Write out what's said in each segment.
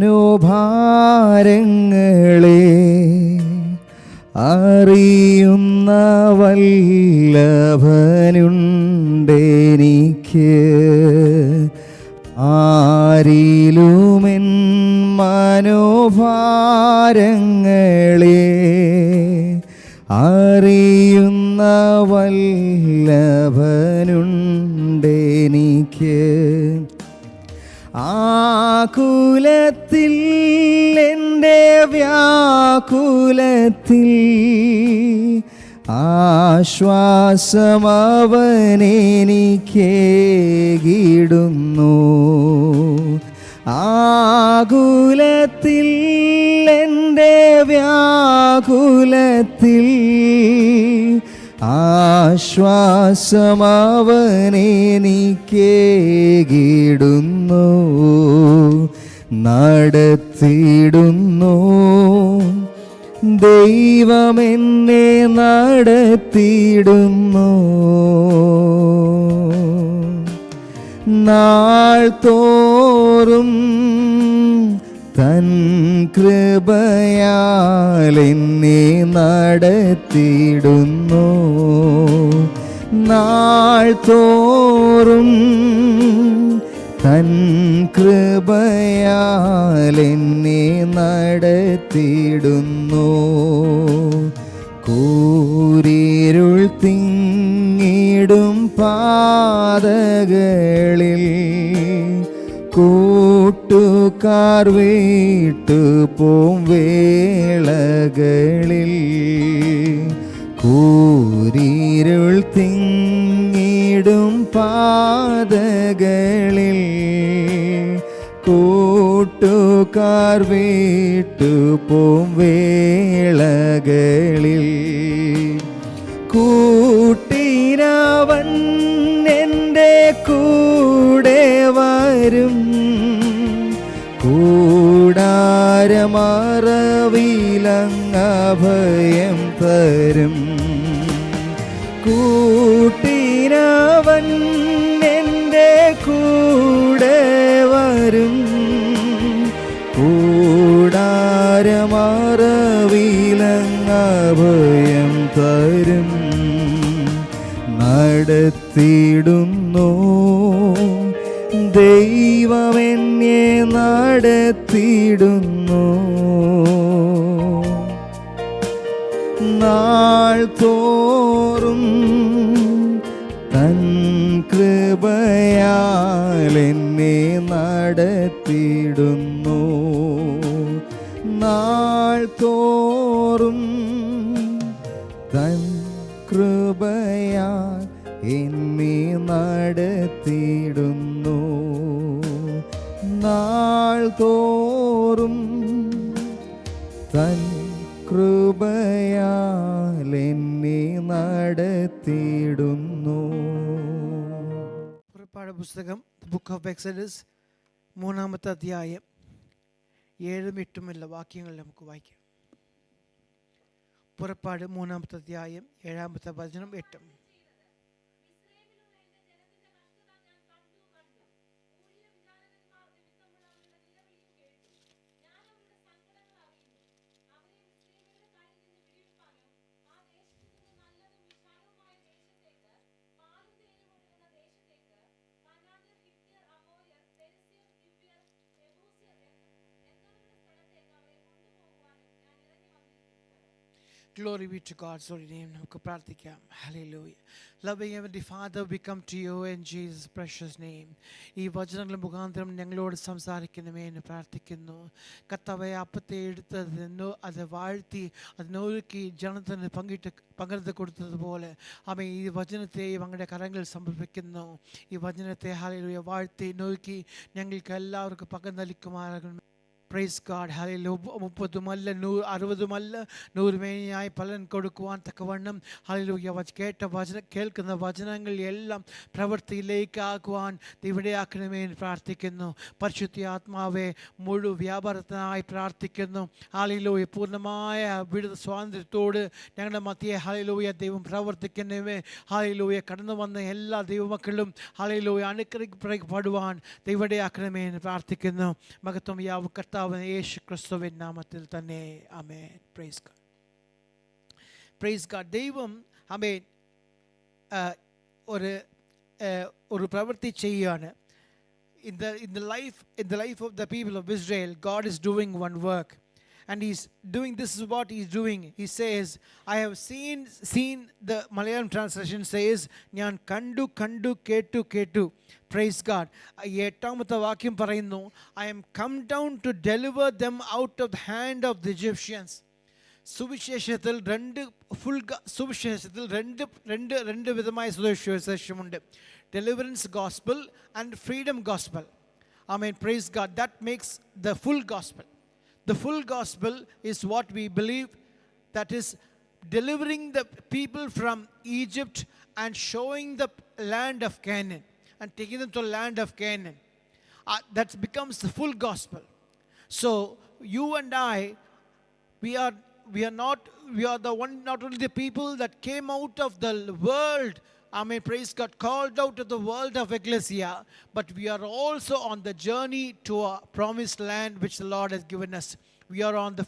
മനോഭാരങ്ങളെ അറിയുന്ന വല്ലഭനുണ്ടെനിക്ക്. ആരിലുമെൻ മനോഭാരങ്ങളെ അറിയുന്ന വല്ലഭനുണ്ടെനിക്ക്. ആകുലത്തിൽ എൻ്റെ വ്യാകുലത്തിൽ ആശ്വാസമവനെനിക്കേകിടുന്നു. ആകുലത്തിൽ എൻ്റെ വ്യാകുലത്തിൽ ആശ്വാസമവനെനിക്കേകിടുന്നു. നടത്തിയിടുന്നു ദൈവമെന്നെ നടത്തിയിടുന്നു. നാൾ തോറും തൻ കൃപയാൽ എന്നെ നടത്തിയിടുന്നു. നാൾ തോറും തൻ കൃപയാൽ എന്നെ നടത്തിയിടുന്നു. കൂരിരുൾ തിങ്ങിടും പാതകളിൽ കൂട്ടുകാർ വിട്ടുപോം വേളകളിൽ. കൂരിരുൾ തിങ്ങിടും പാതകളിൽ കൂട്ടുകാർ വിട്ടുപോം വേളകളിൽ. കൂട്ടിനവൻ എൻ്റെ കൂടെ വരും. കൂടാരമറവിലങ്ങഭയം തരും. കൂട്ടിനവൻ എൻ്റെ കൂടെ വരും. കൂടാരമറവിലങ്ങഭയം തരും. നടത്തിയിടുന്നു ദൈവമെന്നെ നടത്തിയിടുന്നു. നാൾ തോറും തൻ കൃപയാൽ എന്നെ നടത്തിയിടുന്നു. നാൾ തോറും തൻ കൃപയാൽ എന്നെ നടത്തിയിടുന്നു. നാൾ തോറും തൻ കൃപയാൽ എന്നെ നടത്തിയിടുന്നു. പുറപ്പാട് പുസ്തകം ബുക്ക് ഓഫ് എക്സഡസ് 3-ാമത്തെ അധ്യായം 7-8 വാക്യങ്ങൾ നമുക്ക് വായിക്കാം. പുറപ്പാട് 3-ാമത്തെ അധ്യായം 7-ാമത്തെ വചനം 8. Glory be to God's holy name. നമുക്ക് പ്രാർത്ഥിക്കാം. Hallelujah. Loving Heavenly Father, we come to you in Jesus' precious name. ഈ വചനങ്ങൾ മുഖാന്തരം ഞങ്ങളോട് സംസാരിക്കണമേ എന്ന് പ്രാർത്ഥിക്കുന്നു. കർത്താവേ, അപ്പത്തെ എടുത്തതെന്നോ അത് വാഴ്ത്തി അതിനൊരുക്കി ജനത്തിന് പങ്കിട്ട് കൊടുത്തതുപോലെ അവൻ ഈ വചനത്തെ അങ്ങയുടെ കരങ്ങളിൽ സമർപ്പിക്കുന്നു. ഈ വചനത്തെ ഹല്ലേലൂയ വാഴ്ത്തി നൊരുക്കി ഞങ്ങൾക്ക് എല്ലാവർക്കും പകർന്നലിക്കുമാറാകണം. Price God. ഹല്ലേലൂയ. 30 60 100 ഫലം കൊടുക്കുവാൻ തക്കവണ്ണം ഹല്ലേലൂയ കേൾക്കുന്ന വചനങ്ങൾ എല്ലാം പ്രവൃത്തിയിലേക്ക് ആക്കുവാൻ ഇവിടെയാക്കണമേ എന്ന് പ്രാർത്ഥിക്കുന്നു. പരിശുദ്ധ ആത്മാവെ മുഴുവൻ വ്യാപാരത്തിനായി പ്രാർത്ഥിക്കുന്നു. ഹല്ലേലൂയ. പൂർണ്ണമായ വിടുതൽ സ്വാതന്ത്ര്യത്തോട് ഞങ്ങളുടെ മധ്യേ ഹല്ലേലൂയ ദൈവം പ്രവർത്തിക്കുന്നവേ. ഹല്ലേലൂയ. കടന്നു വന്ന എല്ലാ ദൈവമക്കളും ഹല്ലേലൂയ അനുഗ്രഹിക്കപ്പെടുവാൻ ഇവിടെയാക്കണമേ എന്ന് പ്രാർത്ഥിക്കുന്നു. മഹത്വം യാവ് കർത്താവ് കർത്താവ് യേശു ക്രിസ്തുവിൻ നാമത്തിൽ തന്നെ ആമേൻ. Praise God. Praise God. ദൈവം ആമേൻ ഒരു പ്രവൃത്തി ചെയ്യുകയാണ്. In the life of the people of Israel, God is doing one work, and He's doing, this is what He's doing. He says, I have seen, the Malayalam translation says, ഞാൻ കണ്ടു കേട്ടു. Praise God. എട്ടാമത്തെ വാക്യം പറയുന്നു, I am come down to deliver them out of the hand of the Egyptians. സുവിശേഷത്തിൽ രണ്ട് വിധമായ സുവിശേഷമുണ്ട്. Deliverance gospel and freedom gospel. Amen. Praise God. That makes the full gospel. The full gospel is what we believe, that is delivering the people from Egypt and showing the land of Canaan and taking them to the land of Canaan. That becomes the full gospel. So you and I, we are not only the people that came out of the world, amen, praise God, called out of the world of ecclesia, but we are also on the journey to a promised land which the Lord has given us. We are on the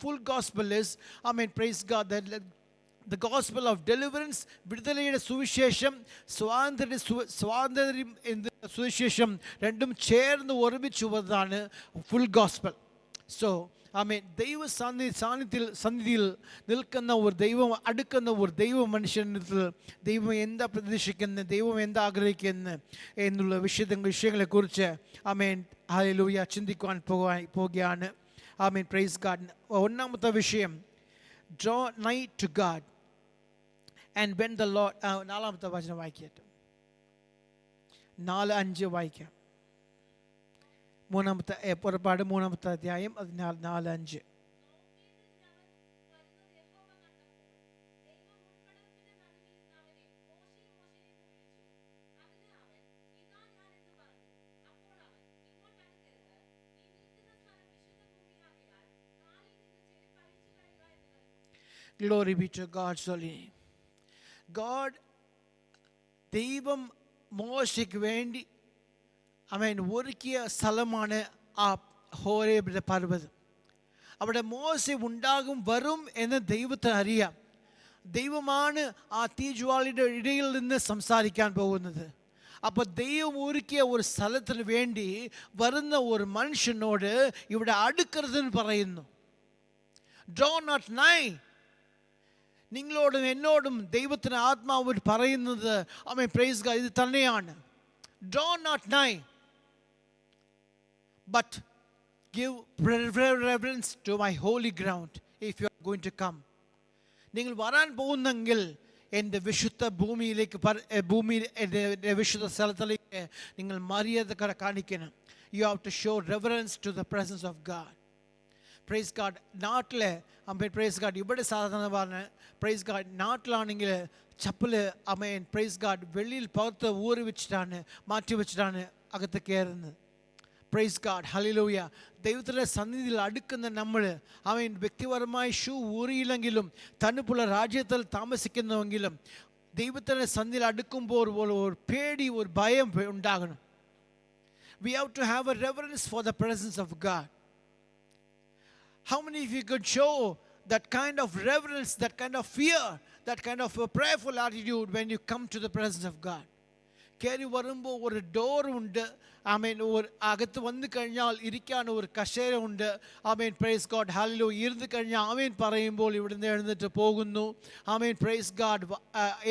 full gospel is, amen, praise God, the gospel of deliverance, viduthalayude suvisesham, swatanthram enna suvisesham rendum ചേർന്ന് ഒരുമിച്ച് വന്നതാണ് full gospel. So ആമേൻ. ദൈവ സന്നിധിയിൽ നിൽക്കുന്ന ഒരു ദൈവം, അടുക്കുന്ന ഒരു ദൈവ മനുഷ്യനിൽ ദൈവം എന്താ പ്രതീക്ഷിക്കുന്നത്, ദൈവം എന്താ ആഗ്രഹിക്കുന്നത് എന്നുള്ള വിഷയങ്ങളെക്കുറിച്ച് ആമേൻ ഹല്ലേലൂയ ചിന്തിക്കുവാൻ പോകുകയാണ്. ആമേൻ. Praise God. ഒന്നാമത്തെ വിഷയം, draw nigh to God. And when the Lord, നാലാമത്തെ വചനം വായിക്കട്ടെ, 4-5 വായിക്കാം. പുറപ്പാട് 3-ാമത്തെ അധ്യായം 4-5. Glory be to God's holy name. God, ദൈവം മോശയ്ക്ക് വേണ്ടി അവൻ ഒരുക്കിയ സ്ഥലമാണ് ആ ഹോരേബിലെ പർവ്വതം. അവിടെ മോശ വരും എന്ന് ദൈവത്തിന് അറിയാം. ദൈവമാണ് ആ തീജ്വാലയുടെ ഇടയിൽ നിന്ന് സംസാരിക്കാൻ പോകുന്നത്. അപ്പോൾ ദൈവം ഒരുക്കിയ ഒരു സ്ഥലത്തിന് വേണ്ടി വരുന്ന ഒരു മനുഷ്യനോട് ഇവിടെ അടുക്കരുതെന്ന് പറയുന്നു. Draw not nigh. നിങ്ങളോടും എന്നോടും ദൈവത്തിന് ആത്മാവ് പറയുന്നത് ആമേൻ പ്രൈസ് ഗോഡ് ഇത് തന്നെയാണ്. Draw not nigh, but give reverence to my holy ground if you are going to come. നിങ്ങൾ വരാൻ പോകുന്നെങ്കിൽ എൻ്റെ വിശുദ്ധ ഭൂമിയിലേക്ക് വിശുദ്ധ സ്ഥലത്തിലേക്ക് നിങ്ങൾ മര്യാദ കാണിക്കണം. You have to show reverence to the presence of God. Praise God. നാട്ടിലെ പ്രൈസ് ഗോഡ് ഇവിടെ സാധാരണ പറഞ്ഞ പ്രൈസ് ഗോഡ് നാട്ടിലാണെങ്കിൽ ചപ്പല് അമേൻ പ്രൈസ് ഗോഡ് വെളിയിൽ പുറത്ത് ഊറി വെച്ചിട്ടാണ് മാറ്റി വെച്ചിട്ടാണ് അകത്ത് കയറുന്നത്. Price God. ഹല്ലേലൂയ. ദൈവത്തിൻ്റെ സന്നിധിയിൽ അടുക്കുന്ന നമ്മൾ അവൻ വ്യക്തിപരമായി ഷൂ ഊറിയില്ലെങ്കിലും തണുപ്പുള്ള രാജ്യത്തിൽ താമസിക്കുന്നുവെങ്കിലും ദൈവത്തിൻ്റെ സന്നിധിയിൽ അടുക്കുമ്പോൾ ഒരു പേടി, ഒരു ഭയം ഉണ്ടാകണം. We have to have a reverence for the presence of God. How many of you could show that kind of reverence, that kind of fear, that kind of a prayerful attitude when you come to the presence of God? കയറി വരുമ്പോൾ ഒരു door ഉണ്ട്. ആമേൻ. ഒരു അകത്ത് വന്നു കഴിഞ്ഞാൽ ഇരിക്കാൻ ഒരു കസേര ഉണ്ട്. ആമേൻ പ്രൈസ് ഗോഡ്. ഹല്ലേലൂയ. ഇരുന്ന് കഴിഞ്ഞാൽ ആമേൻ പറയുമ്പോൾ ഇവിടുന്ന് എഴുന്നേറ്റ് പോകുന്നു. ആമേൻ പ്രൈസ് ഗോഡ്.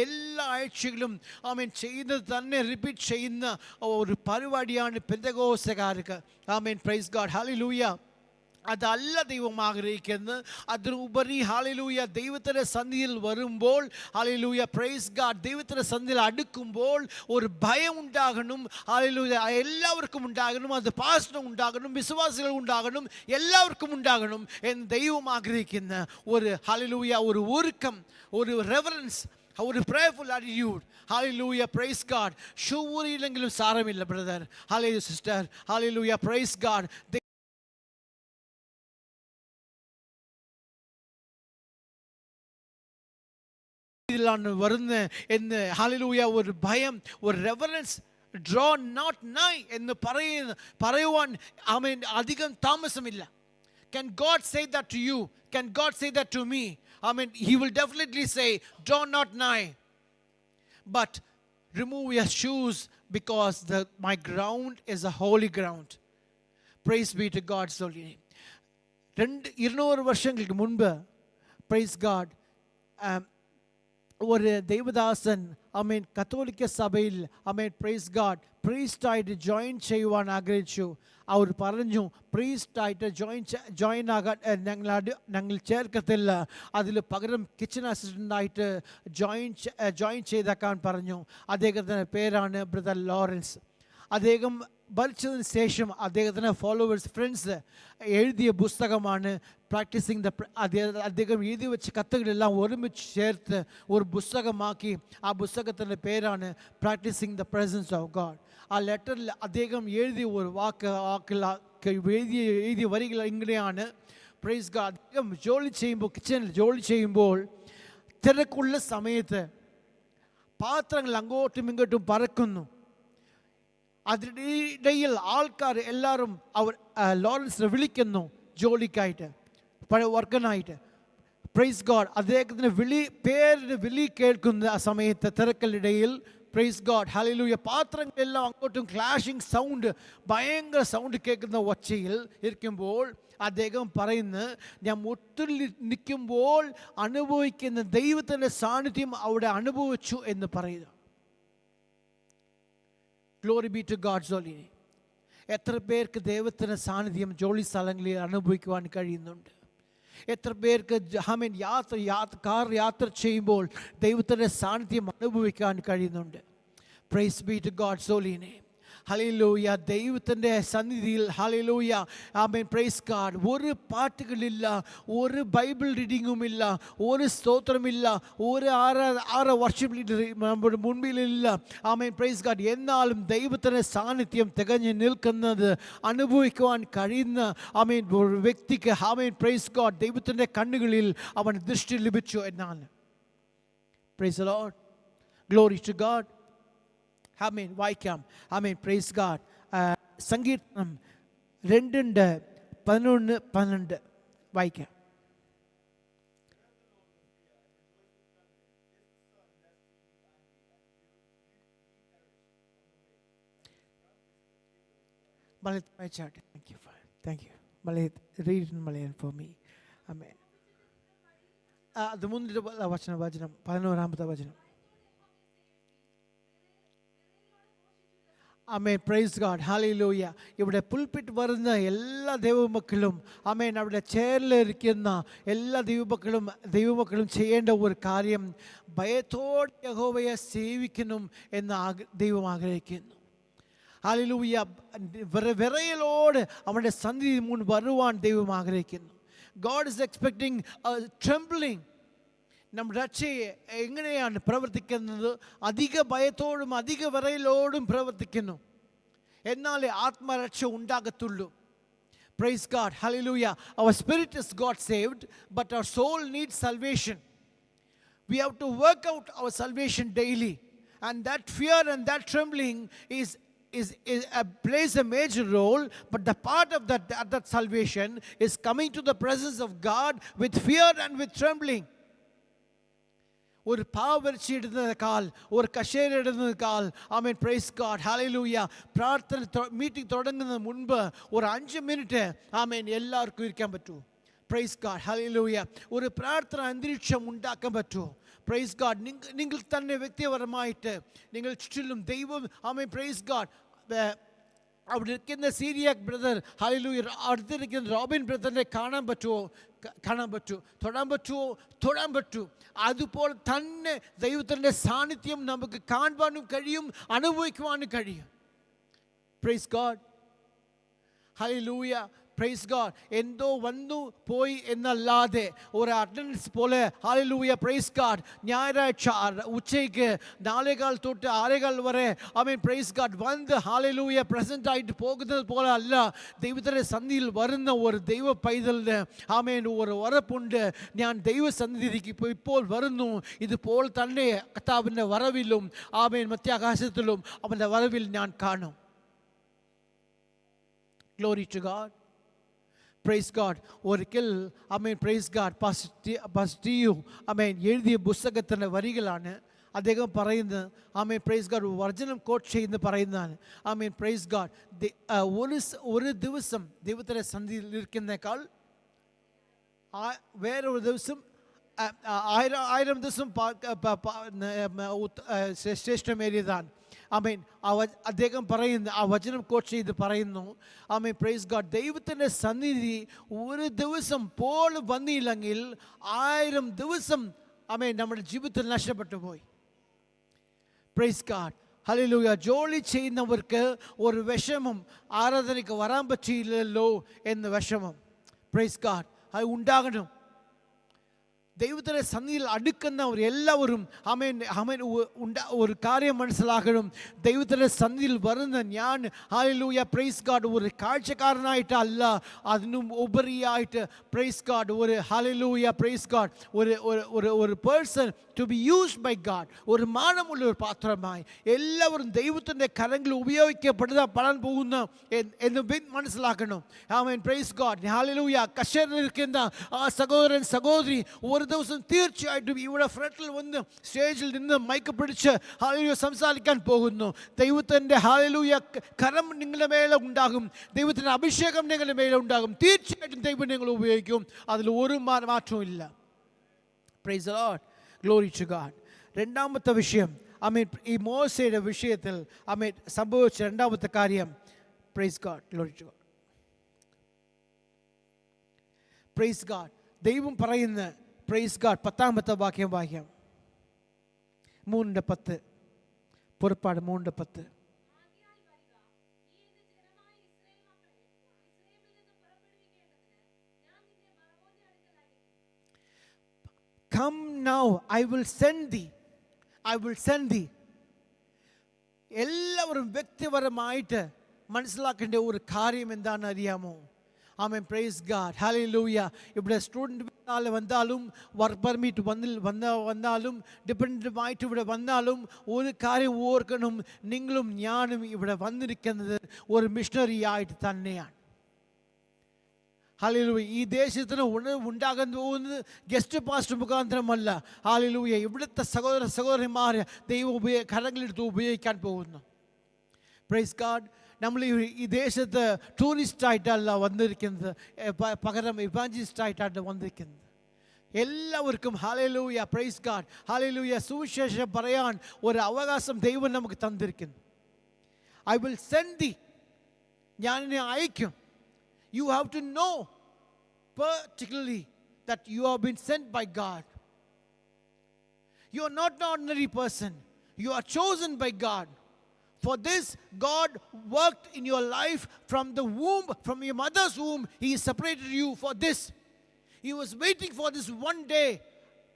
എല്ലാ ആഴ്ചകളും ആമേൻ ചെയ്യുന്നത് തന്നെ റിപ്പീറ്റ് ചെയ്യുന്ന ഒരു പരിപാടിയാണ് പെന്തക്കോസ്തുകാർക്ക്. ആമേൻ പ്രൈസ് ഗോഡ്. ഹല്ലേലൂയ. അതല്ല ദൈവം ആഗ്രഹിക്കുന്നത്. അതിനുപരി ഹല്ലേലൂയ ദൈവത്തിൻ്റെ സന്നിധിയിൽ വരുമ്പോൾ ഹല്ലേലൂയ പ്രൈസ് ഗോഡ് ദൈവത്തിൻ്റെ സന്നിധിയിൽ അടുക്കുമ്പോൾ ഒരു ഭയം ഉണ്ടാകണം. ഹല്ലേലൂയ എല്ലാവർക്കും ഉണ്ടാകണം. അത് പാസ്റ്ററിനും ഉണ്ടാകണം, വിശ്വാസികൾ ഉണ്ടാകണം, എല്ലാവർക്കും ഉണ്ടാകണം എന്ന് ദൈവം ആഗ്രഹിക്കുന്ന ഒരു ഹല്ലേലൂയ ഒരു ഒരുക്കം, ഒരു റെവറൻസ്, ഒരു പ്രേയർഫുൾ ആറ്റിറ്റ്യൂഡ്. ഹല്ലേലൂയ പ്രൈസ് ഗോഡ്. ഷൂ ഊരിയില്ലെങ്കിലും സാരമില്ല ബ്രദർ. ഹല്ലേലൂയ സിസ്റ്റർ. ഹല്ലേലൂയ പ്രൈസ് ഗോഡ്. ഇതിലാണ് വരുന്നത് എന്ന് ഹല്ലേലൂയ ഒരു ഭയം, ഒരു റെവറൻസ് ഡ്രോ നോട്ട് നൈ എന്ന് പറയുവാൻ അധികം താമസമില്ല. Can God say that to you? Can God say that to me? He will definitely say, draw not nigh. But remove your shoes because my ground is a holy ground. Praise be to God's holy name. 200 വർഷങ്ങൾക്ക് മുൻപ്, praise God, ഒരു ദൈവദാസൻ കത്തോലിക്ക സഭയിൽ praise God പ്രീസ്റ്റായിട്ട് join ചെയ്യുവാൻ ആഗ്രഹിച്ചു. അവർ പറഞ്ഞു, പ്രീസ്റ്റായിട്ട് join ആകാൻ ഞങ്ങൾ ചേർക്കത്തില്ല, അതിൽ പകരം കിച്ചൺ അസിസ്റ്റൻ്റായിട്ട് ജോയിൻ ചെയ്തേക്കാൻ പറഞ്ഞു. അദ്ദേഹത്തിൻ്റെ പേരാണ് ബ്രദർ ലോറൻസ്. അദ്ദേഹം ഭരിച്ചതിന് ശേഷം അദ്ദേഹത്തിൻ്റെ ഫോളോവേഴ്സ്, ഫ്രണ്ട്സ് എഴുതിയ പുസ്തകമാണ് പ്രാക്ടീസിങ് അദ്ദേഹം എഴുതി വെച്ച കത്തുകളെല്ലാം ഒരുമിച്ച് ചേർത്ത് ഒരു പുസ്തകമാക്കി. ആ പുസ്തകത്തിൻ്റെ പേരാണ് practicing the presence of God. ആ ലെറ്ററിൽ അദ്ദേഹം എഴുതിയ ഒരു എഴുതിയ വരികൾ ഇങ്ങനെയാണ്. Praise God. അദ്ദേഹം കിച്ചണിൽ ജോലി ചെയ്യുമ്പോൾ തിരക്കുള്ള സമയത്ത് പാത്രങ്ങൾ അങ്ങോട്ടും ഇങ്ങോട്ടും പറക്കുന്നു. അതിനിടയിൽ ആൾക്കാർ എല്ലാവരും ലോറൻസിനെ വിളിക്കുന്നു ജോലിക്കായിട്ട്, വർക്കനായിട്ട്. Praise God. അദ്ദേഹത്തിന് പേരിന് വിളി കേൾക്കുന്ന ആ സമയത്ത് തിരക്കിനിടയിൽ, പ്രൈസ് ഗോഡ്, ഹല്ലേലൂയ, പാത്രങ്ങളെല്ലാം അങ്ങോട്ടും ക്ലാഷിങ് സൗണ്ട്, ഭയങ്കര സൗണ്ട് കേൾക്കുന്ന ഒച്ചയിൽ ഇരിക്കുമ്പോൾ അദ്ദേഹം പറയുന്നു, ഞാൻ മുട്ടിൽ നിൽക്കുമ്പോൾ അനുഭവിക്കുന്ന ദൈവത്തിൻ്റെ സാന്നിധ്യം അവിടെ അനുഭവിച്ചു എന്ന് പറയുക. Glory be to God's holy name. എത്ര പേർക്ക് ദൈവത്തിൻ്റെ സാന്നിധ്യം ജോലി സ്ഥലങ്ങളിൽ അനുഭവിക്കുവാൻ കഴിയുന്നുണ്ട്? എത്ര പേർക്ക് യാത്ര ചെയ്യുമ്പോൾ ദൈവത്തിൻ്റെ സാന്നിധ്യം അനുഭവിക്കാൻ കഴിയുന്നുണ്ട്? Praise be to God's holy name. Hallelujah. ദൈവത്തിൻ്റെ സന്നിധിയിൽ ഹല്ലേലൂയ, ആമേൻ, പ്രൈസ് ഗോഡ്, ഒരു പാട്ടുകളില്ല, ഒരു ബൈബിൾ റീഡിങ്ങുമില്ല, ഒരു സ്തോത്രമില്ല, ഒരു വർഷിപ്പ് ലീഡർ നമ്മുടെ മുൻപിലില്ല. ആമേൻ, പ്രൈസ് ഗോഡ്. എന്നാലും ദൈവത്തിൻ്റെ സാന്നിധ്യം തികഞ്ഞു നിൽക്കുന്നത് അനുഭവിക്കുവാൻ കഴിയുന്ന ഒരു വ്യക്തിക്ക്, ആമേൻ, പ്രൈസ് ഗോഡ്, ദൈവത്തിൻ്റെ കണ്ണുകളിൽ അവൻ ദൃഷ്ടി ലഭിച്ചു എന്നാണ്. Praise the Lord. Glory to God. വായിക്കാം. Praise God. സങ്കീർത്തനം 2:11-12 വായിക്കാം. Malayalam വായിച്ചാട്ടെ. Thank you. Read in Malayalam for me. Amen. അത് മുന്നിലെ വചനം 11ാമത്തെ വചനം. Price God. ഹല്ലേലൂയ. ഇവിടെ പുൽപിറ്റ് വരുന്ന എല്ലാ ദൈവമക്കളും, അവിടെ ചെയറിലിരിക്കുന്ന എല്ലാ ദൈവമക്കളും ചെയ്യേണ്ട ഒരു കാര്യം, ഭയത്തോടെ യഹോവയെ സേവിക്കണം എന്ന് ദൈവം ആഗ്രഹിക്കുന്നു. ഹല്ലേലൂയ. വിറയലോട് അവൻ്റെ സന്നിധി മുൻ വരുവാൻ ദൈവം ആഗ്രഹിക്കുന്നു. God is expecting a trembling. നമ്മുടെ രക്ഷയെ എങ്ങനെയാണ് പ്രവർത്തിക്കുന്നത്? അധിക ഭയത്തോടും അധിക വിറയലോടും പ്രവർത്തിക്കുന്നു, എന്നാലേ ആത്മരക്ഷ ഉണ്ടാകത്തുള്ളൂ. Praise God. Hallelujah. Our spirit is God saved, but our soul needs salvation. We have to work out our salvation daily, and that fear and that trembling plays a major role. But the part of that salvation is coming to the presence of God with fear and with trembling. ഒരു പാവരിച്ച് ഇടുന്നതിനേക്കാൾ, ഒരു കഷേര ഇടുന്നതിനേക്കാൾ, price God, hallelujah, പ്രാർത്ഥന meeting തുടങ്ങുന്നതിന് മുൻപ് ഒരു 5 minute എല്ലാവർക്കും ഇരിക്കാൻ പറ്റൂ. Price God, hallelujah. ഒരു പ്രാർത്ഥന അന്തരീക്ഷം ഉണ്ടാക്കാൻ പറ്റുമോ? Praise God. നിങ്ങൾ തന്നെ വ്യക്തിപരമായിട്ട് നിങ്ങൾ ചുറ്റിലും ദൈവം, പ്രൈസ് ഗോഡ്, അവിടെ ഇരിക്കുന്ന സീരിയാക് ബ്രദർ, ഹല്ലേലൂയ, അടുത്തിരിക്കുന്ന റോബിൻ ബ്രദറിനെ കാണാൻ പറ്റുമോ? തൊടാൻ പറ്റൂ. അതുപോലെ തന്നെ ദൈവത്തിൻ്റെ സാന്നിധ്യം നമുക്ക് കാണുവാനും കഴിയും, അനുഭവിക്കുവാനും കഴിയും. Price God. Hallelujah. Praise God എന്തോ വന്നു പോയി എന്നല്ലാതെ ഒരു അറ്റൻഡൻസ് പോലെ ഹല്ലേലൂയ പ്രൈസ് ഗോഡ് ഞായറാഴ്ച ഉച്ചയ്ക്ക് 4:15 തൊട്ട് 6:15 വരെ പ്രൈസ് ഗോഡ് വന്ന് ഹല്ലേലൂയ പ്രസന്റ് ആയിട്ട് പോകുന്നത് പോലെ അല്ല. ദൈവത്തിൻ്റെ സന്നിധിയിൽ വരുന്ന ഒരു ദൈവ പൈതലിന് ഒരു ഉറപ്പുണ്ട്, ഞാൻ ദൈവസന്നിധിക്ക് ഇപ്പോൾ വരുന്നു. ഇതുപോലെ തന്നെ കർത്താവിൻ്റെ വരവിലും മധ്യാകാശത്തിലും അവൻ്റെ വരവിൽ ഞാൻ കാണും. Glory to God. Praise God. ഒരിക്കൽ praise God പാസ്റ്റർ എഴുതിയ പുസ്തകത്തിൻ്റെ വരികളാണ് അദ്ദേഹം പറയുന്നത്. പ്രൈസ് ഗോഡ് വചനം കോട്ട് ചെയ്യുന്ന പറയുന്നതാണ്. പ്രൈസ് ഗോഡ് ഒരു ദിവസം ദൈവത്തിൻ്റെ സന്നിധിയിൽ ഇരിക്കുന്നേക്കാൾ വേറൊരു ദിവസം 1000 ദിവസം ശ്രേഷ്ഠമേറിയതാണ്. അദ്ദേഹം പറയുന്നു, ആ വചനം കോട്ട് ചെയ്ത് പറയുന്നു, പ്രൈസ് ഗോഡ് ദൈവത്തിൻ്റെ സന്നിധി ഒരു ദിവസം പോലും വന്നില്ലെങ്കിൽ 1000 ദിവസം നമ്മുടെ ജീവിതത്തിൽ നഷ്ടപ്പെട്ടു പോയി. Price God hallelujah. ജോലി ചെയ്യുന്നവർക്ക് ഒരു വിഷമം, ആരാധനയ്ക്ക് വരാൻ പറ്റിയില്ലല്ലോ എന്ന വിഷമം പ്രൈസ് ഗോഡ് അത് ഉണ്ടാകണം. ദൈവത്തിൻ്റെ സന്നിധിയിൽ അടുക്കുന്നവർ എല്ലാവരും ഒരു കാര്യം മനസ്സിലാക്കണം. ദൈവത്തിൻ്റെ സന്നിധിയിൽ വരുന്ന ഞാൻ ഹല്ലേലൂയ പ്രൈസ് ഗോഡ് ഒരു കാഴ്ചക്കാരനായിട്ടല്ല, അതിനും ഉപരിയായിട്ട് പ്രൈസ് ഗോഡ് ഒരു ഹല്ലേലൂയ പ്രൈസ് ഗോഡ് ഒരു person to be used by God, ഒരു മാനമുള്ള ഒരു പാത്രമായി എല്ലാവരും ദൈവത്തിൻ്റെ കരങ്ങളിൽ ഉപയോഗിക്കപ്പെടാൻ പോകുന്ന എന്ന് മനസ്സിലാക്കണം. Price God hallelujah. കശേരിലിരിക്കുന്ന ആ സഹോദരൻ സഹോദരി ഒരു ദിവസം തീർച്ചയായിട്ടും ഇവിടെ ഫ്രണ്ടിൽ വന്ന് സ്റ്റേജിൽ നിന്ന് മൈക്ക് പിടിച്ച് ഹല്ലേലൂയ സംസാരിക്കാൻ പോകുന്നു. ദൈവത്തിൻ്റെ ഹല്ലേലൂയ കരം നിങ്ങളുടെ മേലെ ഉണ്ടാകും, ദൈവത്തിൻ്റെ അഭിഷേകം നിങ്ങളുടെ മേലെ ഉണ്ടാകും. തീർച്ചയായിട്ടും ദൈവം നിങ്ങൾ ഉപയോഗിക്കും, അതിൽ ഒരു മാറ്റവും ഇല്ല. Praise the Lord. Glory to God. രണ്ടാമത്തെ വിഷയം ഈ മോശയുടെ വിഷയത്തിൽ സംഭവിച്ച രണ്ടാമത്തെ കാര്യം praise God. Glory to God. Praise God. ദൈവം പറയുന്ന പ്രൈസ് ഗോഡ് 10ാമത്തെ വാക്യം വാക്യം 3:10 പുറപ്പാട് 3:10. Come now, I will send thee. I will send thee. എല്ലാവരും വ്യക്തിപരമായിട്ട് മനസ്സിലാക്കേണ്ട ഒരു കാര്യം എന്താണെന്ന് അറിയാമോ? Price God hallelujah. ഇവിടെ സ്റ്റുഡൻറ്റ് വന്നാലും വർക്ക് പെർമിറ്റ് വന്നാലും ഡിപ്പെൻഡൻ്റായിട്ട് ഇവിടെ വന്നാലും ഒരു കാര്യം ഓർക്കണം, നിങ്ങളും ഞാനും ഇവിടെ വന്നിരിക്കുന്നത് ഒരു മിഷണറി ആയിട്ട് തന്നെയാണ്. ഹല്ലേലൂയ. ഈ ദേശത്തിന് ഉണ്ടാകാൻ പോകുന്നത് ഗസ്റ്റ് പാസ്റ്റർ മുഖാന്തരമല്ല. ഹല്ലേലൂയ. ഇവിടുത്തെ സഹോദരന്മാരെ ദൈവം കരങ്ങളെടുത്ത് ഉപയോഗിക്കാൻ പോകുന്നു. Praise God. നമ്മൾ ഈ ദേശത്ത് ടൂറിസ്റ്റായിട്ടല്ല വന്നിരിക്കുന്നത്, പകരം ഇവാഞ്ചലിസ്റ്റായിട്ടാണ് വന്നിരിക്കുന്നത്. എല്ലാവർക്കും ഹല്ലേലൂയ പ്രൈസ് ഗോഡ് ഹല്ലേലൂയ സുവിശേഷം പറയാൻ ഒരു അവകാശം ദൈവം നമുക്ക് തന്നിരിക്കുന്നു. ഐ വിൽ സെൻഡ് ദി, ഞാൻ നിന്നെ അയക്കും. You have to know particularly that you have been sent by God. You are not an ordinary person. You are chosen by God. For this, God worked in your life from the womb, from your mother's womb. He separated you for this. He was waiting for this one day.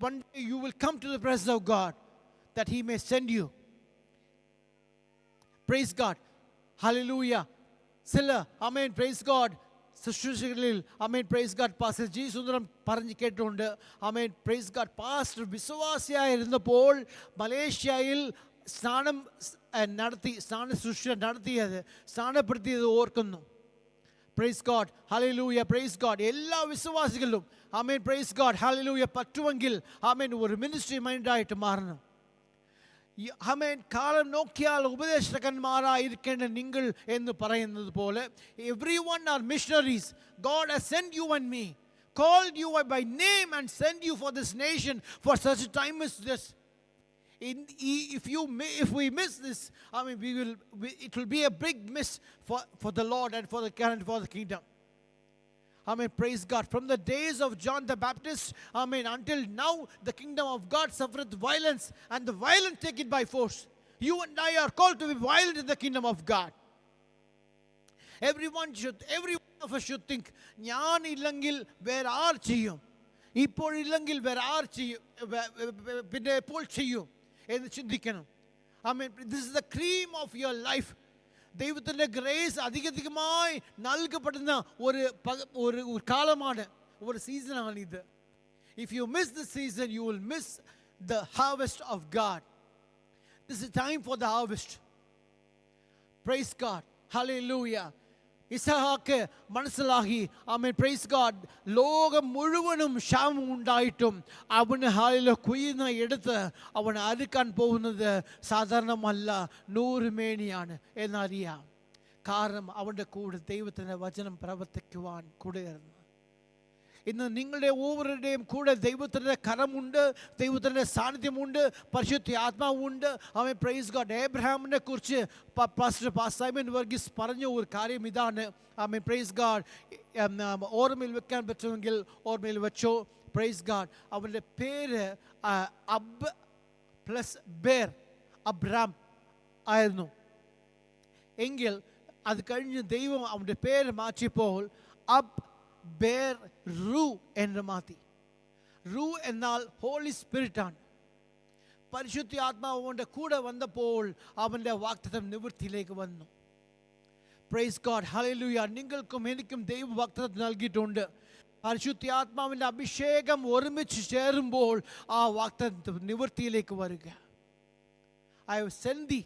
One day you will come to the presence of God, that He may send you. Praise God. Hallelujah. Silla. Amen. Praise God. ശുശ്രൂഷകളിൽ praise God pastor G Sundaram പറഞ്ഞ് കേട്ടിട്ടുണ്ട്. Price God pastor വിശ്വാസിയായിരുന്നപ്പോൾ മലേഷ്യയിൽ ശുശ്രൂഷ സ്നാനപ്പെടുത്തിയത് ഓർക്കുന്നു. Price God hallelujah praise God. എല്ലാ വിശ്വാസികളിലും price God hallelujah പറ്റുമെങ്കിൽ ഒരു ministry മൈൻഡായിട്ട് മാറണം. കാലം നോക്കിയാൽ ഉപദേശകന്മാരായിരിക്കേണ്ട നിങ്ങൾ എന്ന് പറയുന്നത് പോലെ everyone are missionaries. God has sent you and me, called you by name and sent you for this nation for such a time as this. If we miss this, it will be a big miss for the Lord and for the kingdom. Praise God. From the days of John the Baptist, until now, the kingdom of God suffereth violence, and the violent take it by force. You and I are called to be violent in the kingdom of God. Every one of us should think, ഞാൻ ഇല്ലെങ്കിൽ വേറെ R ചെയ്യും, ഇപ്പോഴില്ലെങ്കിൽ വേറെ R ചെയ്യും, പിന്നെ എപ്പോൾ ചെയ്യും എന്ന് ചിന്തിക്കണം. This is the cream of your life. ദൈവത്തിൻ്റെ ഗ്രേസ് അധികമായി നൽകപ്പെടുന്ന ഒരു കാലമാണ്, ഒരു സീസണാണിത്. If you miss this season, you will miss the harvest of God. This is time for the harvest. Praise God. Hallelujah. ഇസഹാക്ക് മനസ്സിലാക്കി, പ്രൈസ് ഗോഡ്, ലോകം മുഴുവനും ക്ഷാമം ഉണ്ടായിട്ടും അവന് കുയ്യുന്ന എടുത്ത് അവൻ അറുക്കാൻ പോകുന്നത് സാധാരണമല്ല, 100 മേനിയാണ് എന്നറിയാം. കാരണം അവൻ്റെ കൂടെ ദൈവത്തിൻ്റെ വചനം പ്രവർത്തിക്കുവാൻ കൂടെയായിരുന്നു. ഇന്ന് നിങ്ങളുടെ ഓരോരുടെയും കൂടെ ദൈവത്തിൻ്റെ കരമുണ്ട്, ദൈവത്തിൻ്റെ സാന്നിധ്യമുണ്ട്, പരിശുദ്ധ ആത്മാവുണ്ട്. Praise God. എബ്രഹാമിനെ കുറിച്ച് പാസ്റ്റർ സൈമൺ വർഗീസ് പറഞ്ഞ ഒരു കാര്യം ഇതാണ്. Praise God. ഓർമ്മയിൽ വെക്കാൻ പറ്റുമെങ്കിൽ ഓർമ്മയിൽ വെച്ചോ. Praise God. അവൻ്റെ പേര് അബ് പ്ലസ് ബേർ, അബ്രാം ആയിരുന്നു എങ്കിൽ അത് കഴിഞ്ഞ് ദൈവം അവൻ്റെ പേര് മാറ്റിയപ്പോൾ അബ് ബേർ റൂ എന്ന് മാറ്റി. റൂ എന്നാൽ ഹോളി സ്പിരിറ്റാണ്. പരിശുദ്ധ ആത്മാവ് അവൻ്റെ കൂടെ വന്നപ്പോൾ അവൻ്റെ വാഗ്ദത്തം നിവൃത്തിയിലേക്ക് വന്നു. Price God. ഹല്ലേലൂയ. നിങ്ങൾക്കും എനിക്കും ദൈവ വാഗ്ദത്തം നൽകിയിട്ടുണ്ട്. പരിശുദ്ധ ആത്മാവിൻ്റെ അഭിഷേകം ഒരുമിച്ച് ചേരുമ്പോൾ ആ വാഗ്ദത്തം നിവൃത്തിയിലേക്ക് വരിക. ഐ ഹവ് സെൻഡ് ദീ.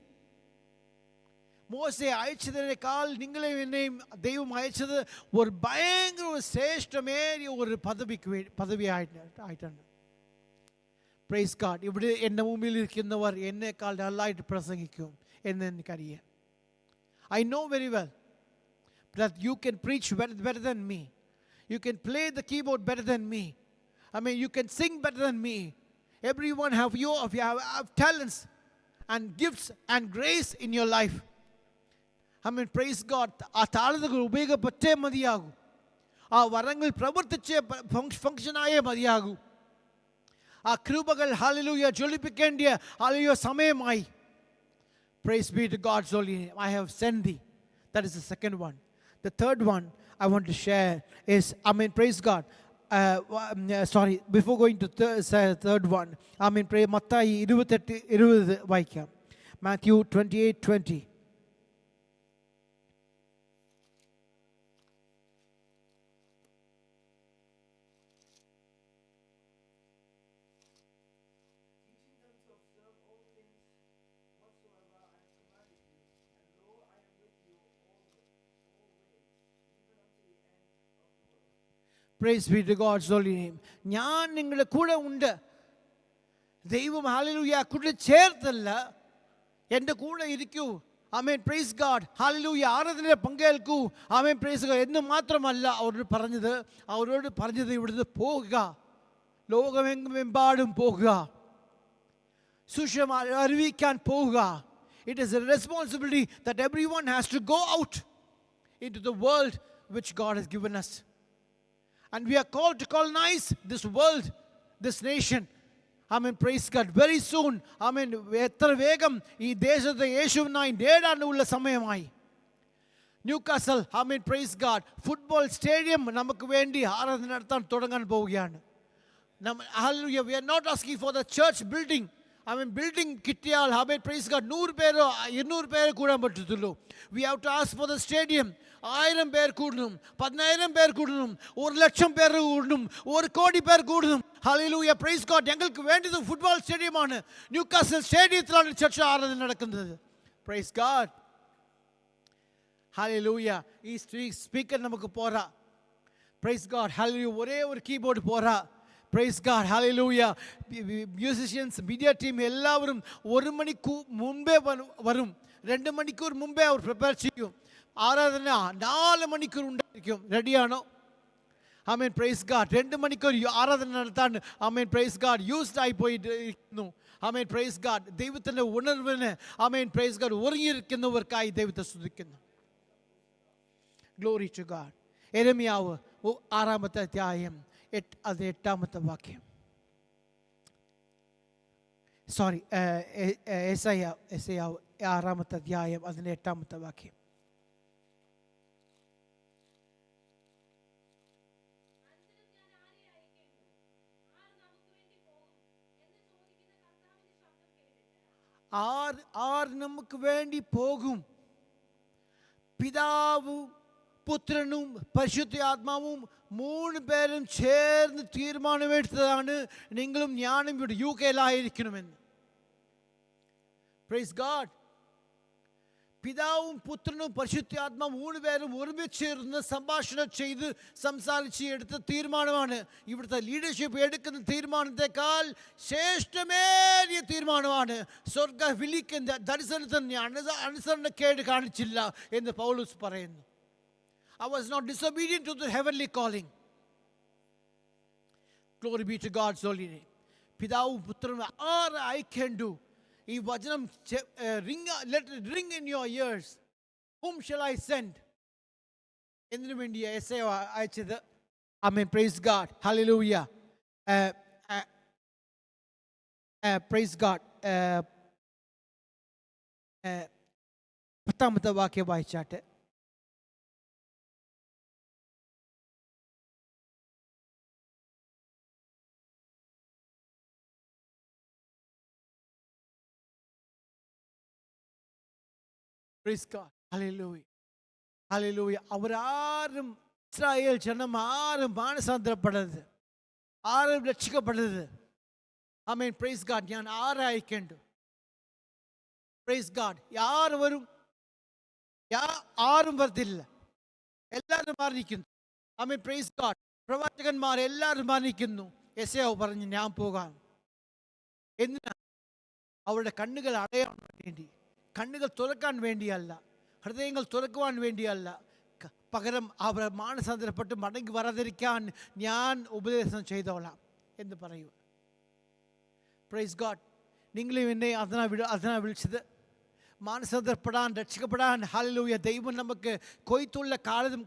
മോശയെ അയച്ചതിനേക്കാൾ നിങ്ങളെയും എന്നെയും ദൈവം അയച്ചത് ഒരു ഭയങ്കര ശ്രേഷ്ഠമേറിയ ഒരു പദവിയായിട്ടാണ്. Praise God. ഇവിടെ എൻ്റെ മുമ്പിൽ ഇരിക്കുന്നവർ എന്നേക്കാൾ നല്ലതായിട്ട് പ്രസംഗിക്കും എന്ന് എനിക്കറിയാം. I know very well that you can preach better than me. You can play the keyboard better than me. You can sing better than me. Everyone have talents and gifts and grace in your life. Praise God. ആ താളങ്ങൾ ഉപയോഗപ്പെട്ടേ മതിയാകൂ. ആ വരങ്ങൾ പ്രവർത്തിച്ച് ഫംഗ്ഷനായേ മതിയാകൂ. ആ കൃപകൾ hallelujah ജ്വലിപ്പിക്കേണ്ട hallelujah സമയമായി. Praise be to God's holy name. I have sent thee. That is the second one. The third one I want to share is, praise God. Before going to third one, pray Mathai 28:20 വായിക്കാം. Matthew 28:20. Praise be to God's holy name. ഞാൻ നിങ്ങളുടെ കൂടെ ഉണ്ട്. ദൈവം hallelujah കൂടെ ചേർത്തല്ല, എൻ്റെ കൂടെ ഇരിക്കൂ. Price God. ഹല്ലേലൂയ. ആരാധനയിൽ പങ്കേൽക്കൂ. പ്രൈസ് ഗോഡ് എന്ന് മാത്രമല്ല അവരോട് പറഞ്ഞത് ഇവിടുന്ന് പോകുക, ലോകമെമ്പാടും പോകുക, സുവിശേഷം അറിയിക്കാൻ പോകുക. It is a responsibility that everyone has to go out into the world which God has given us. And we are called to colonize this world, this nation. Praise God. Very soon. എത്ര വേഗം ഈ ദേശത്തെ യേശുവിനായി നേടാനുള്ള സമയമായി. Newcastle praise God football stadium നമുക്ക് വേണ്ടി ആരാധന നടത്താൻ തുടങ്ങാൻ പോവുകയാണ്. Hallelujah. We are not asking for the church building. Building കിട്ടിയാൽ പ്രൈസ് ഗോഡ് 100 പേരോ 200 പേരോ കൂടാൻ പറ്റത്തുള്ളൂ. We have to ask for the stadium. 1000 പേർ കൂടണം, 10000 പേർ കൂടണം, 1,00,000 പേർ കൂടണം, 1 കോടി പേർ കൂടണം. ഹല്ലേലൂയ. Praise God. ഞങ്ങൾക്ക് വേണ്ടത് ഫുട്ബോൾ സ്റ്റേഡിയമാണ്. ന്യൂകാസൽ സ്റ്റേഡിയത്തിലാണ് ചർച്ച ആരാധന നടക്കുന്നത്. Price God. ഹല്ലേലൂയ. ഈ സ്പീക്കർ നമുക്ക് പോരാ. Price God. ഹല്ലേലൂയ. ഒരേ ഒരു കീബോർഡ് പോരാ. Price God. Hallelujah. Musicians, media team എല്ലാവരും 1 മണിക്കൂർ മുമ്പേ വരും. 2 മണിക്കൂർ മുമ്പേ അവർ പ്രിപ്പയർ ചെയ്യും. ആരാധന 4 മണിക്കൂർ ഉണ്ടായിരിക്കും. റെഡിയാണോ? Praise God. 2 മണിക്കൂർ ആരാധന നടത്താൻ പ്രൈസ് ഗോഡ് യൂസ്ഡ് ആയി പോയിരിക്കുന്നു. Praise God. ദൈവത്തിൻ്റെ ഉണർവിന് പ്രൈസ് ഗോഡ് ഒരുങ്ങിയിരിക്കുന്നവർക്കായി ദൈവത്തെ സ്തുതിക്കുന്നു. Glory to God. യെരമ്യാവ് 6-ാമത്തെ അധ്യായം 8-ാമത്തെ വാക്യം. യെശയ്യാവ് 6-ാമത്തെ അധ്യായം 8-ാമത്തെ വാക്യം. ആർ നമുക്ക് വേണ്ടി പോകും? പിതാവും പുത്രനും പരിശുദ്ധാത്മാവും 3 പേരും ചേർന്ന് തീരുമാനമെടുത്തതാണ് നിങ്ങളും ഞാനും ഇവിടെ UK-യിലായിരിക്കണമെന്ന്. Praise God. പിതാവും പുത്രനും പരിശുദ്ധാത്മാവും 3 പേരും ഒരുമിച്ചിരുന്ന് സംഭാഷണം ചെയ്ത് സംസാരിച്ച് എടുത്ത തീരുമാനമാണ്. ഇവിടുത്തെ ലീഡർഷിപ്പ് എടുക്കുന്ന തീരുമാനത്തെക്കാൾ ശ്രേഷ്ഠമേറിയ തീരുമാനമാണ്. സ്വർഗ വിളിക്കുന്ന ദർശനത്തിന് അനുസരണക്കേട് കാണിച്ചില്ല എന്ന് പൗലോസ് പറയുന്നു. I was not disobedient to the heavenly calling. Glory be to God's holy name. പിതാവും പുത്രനും I can do. ഈ വചനം let it ring in your ears. Whom shall I send? എന്തിനു വേണ്ടി എസ്ഐ അയച്ചത്? ആമേൻ. Praise God. ഹല്ലേലൂയ. Praise God. 10ാമത്തെ വാക്യം വായിച്ചാട്ടെ. Praise God. Hallelujah. Hallelujah. അവരാരും ഇസ്രായേൽ ജനം ആരും മാനസാന്തരപ്പെടരുത്, ആരും രക്ഷിക്കപ്പെടരുത്. ആമേൻ. Praise God. ഞാൻ ആരയക്കേണ്ടു? Praise God. ആരും വരും? ആരും വരത്തില്ല. എല്ലാവരും മാറിയിരിക്കുന്നു. ആമേൻ. Praise God. പ്രവാചകന്മാർ എല്ലാവരും മാറിയിരിക്കുന്നു. യെശയ്യാവ് പറഞ്ഞു ഞാൻ പോകാം. എന്തിനാ? അവരുടെ കണ്ണുകൾ അടയാൻ വേണ്ടി, കണ്ണുകൾ തുറക്കാൻ വേണ്ടിയല്ല, ഹൃദയങ്ങൾ തുറക്കുവാൻ വേണ്ടിയല്ല, പകരം അവർ മാനസാന്തരപ്പെട്ട് മടങ്ങി വരാതിരിക്കാൻ ഞാൻ ഉപദേശം ചെയ്തോളാം എന്ന് പറയൂ. Praise God. നിങ്ങളും എന്നെ അതിനാ വിളിച്ചത്, മാനസാന്തരപ്പെടാൻ, രക്ഷിക്കപ്പെടാൻ. ഹല്ലേലൂയ. ദൈവം നമുക്ക് കൊയ്ത്തുള്ള കാലം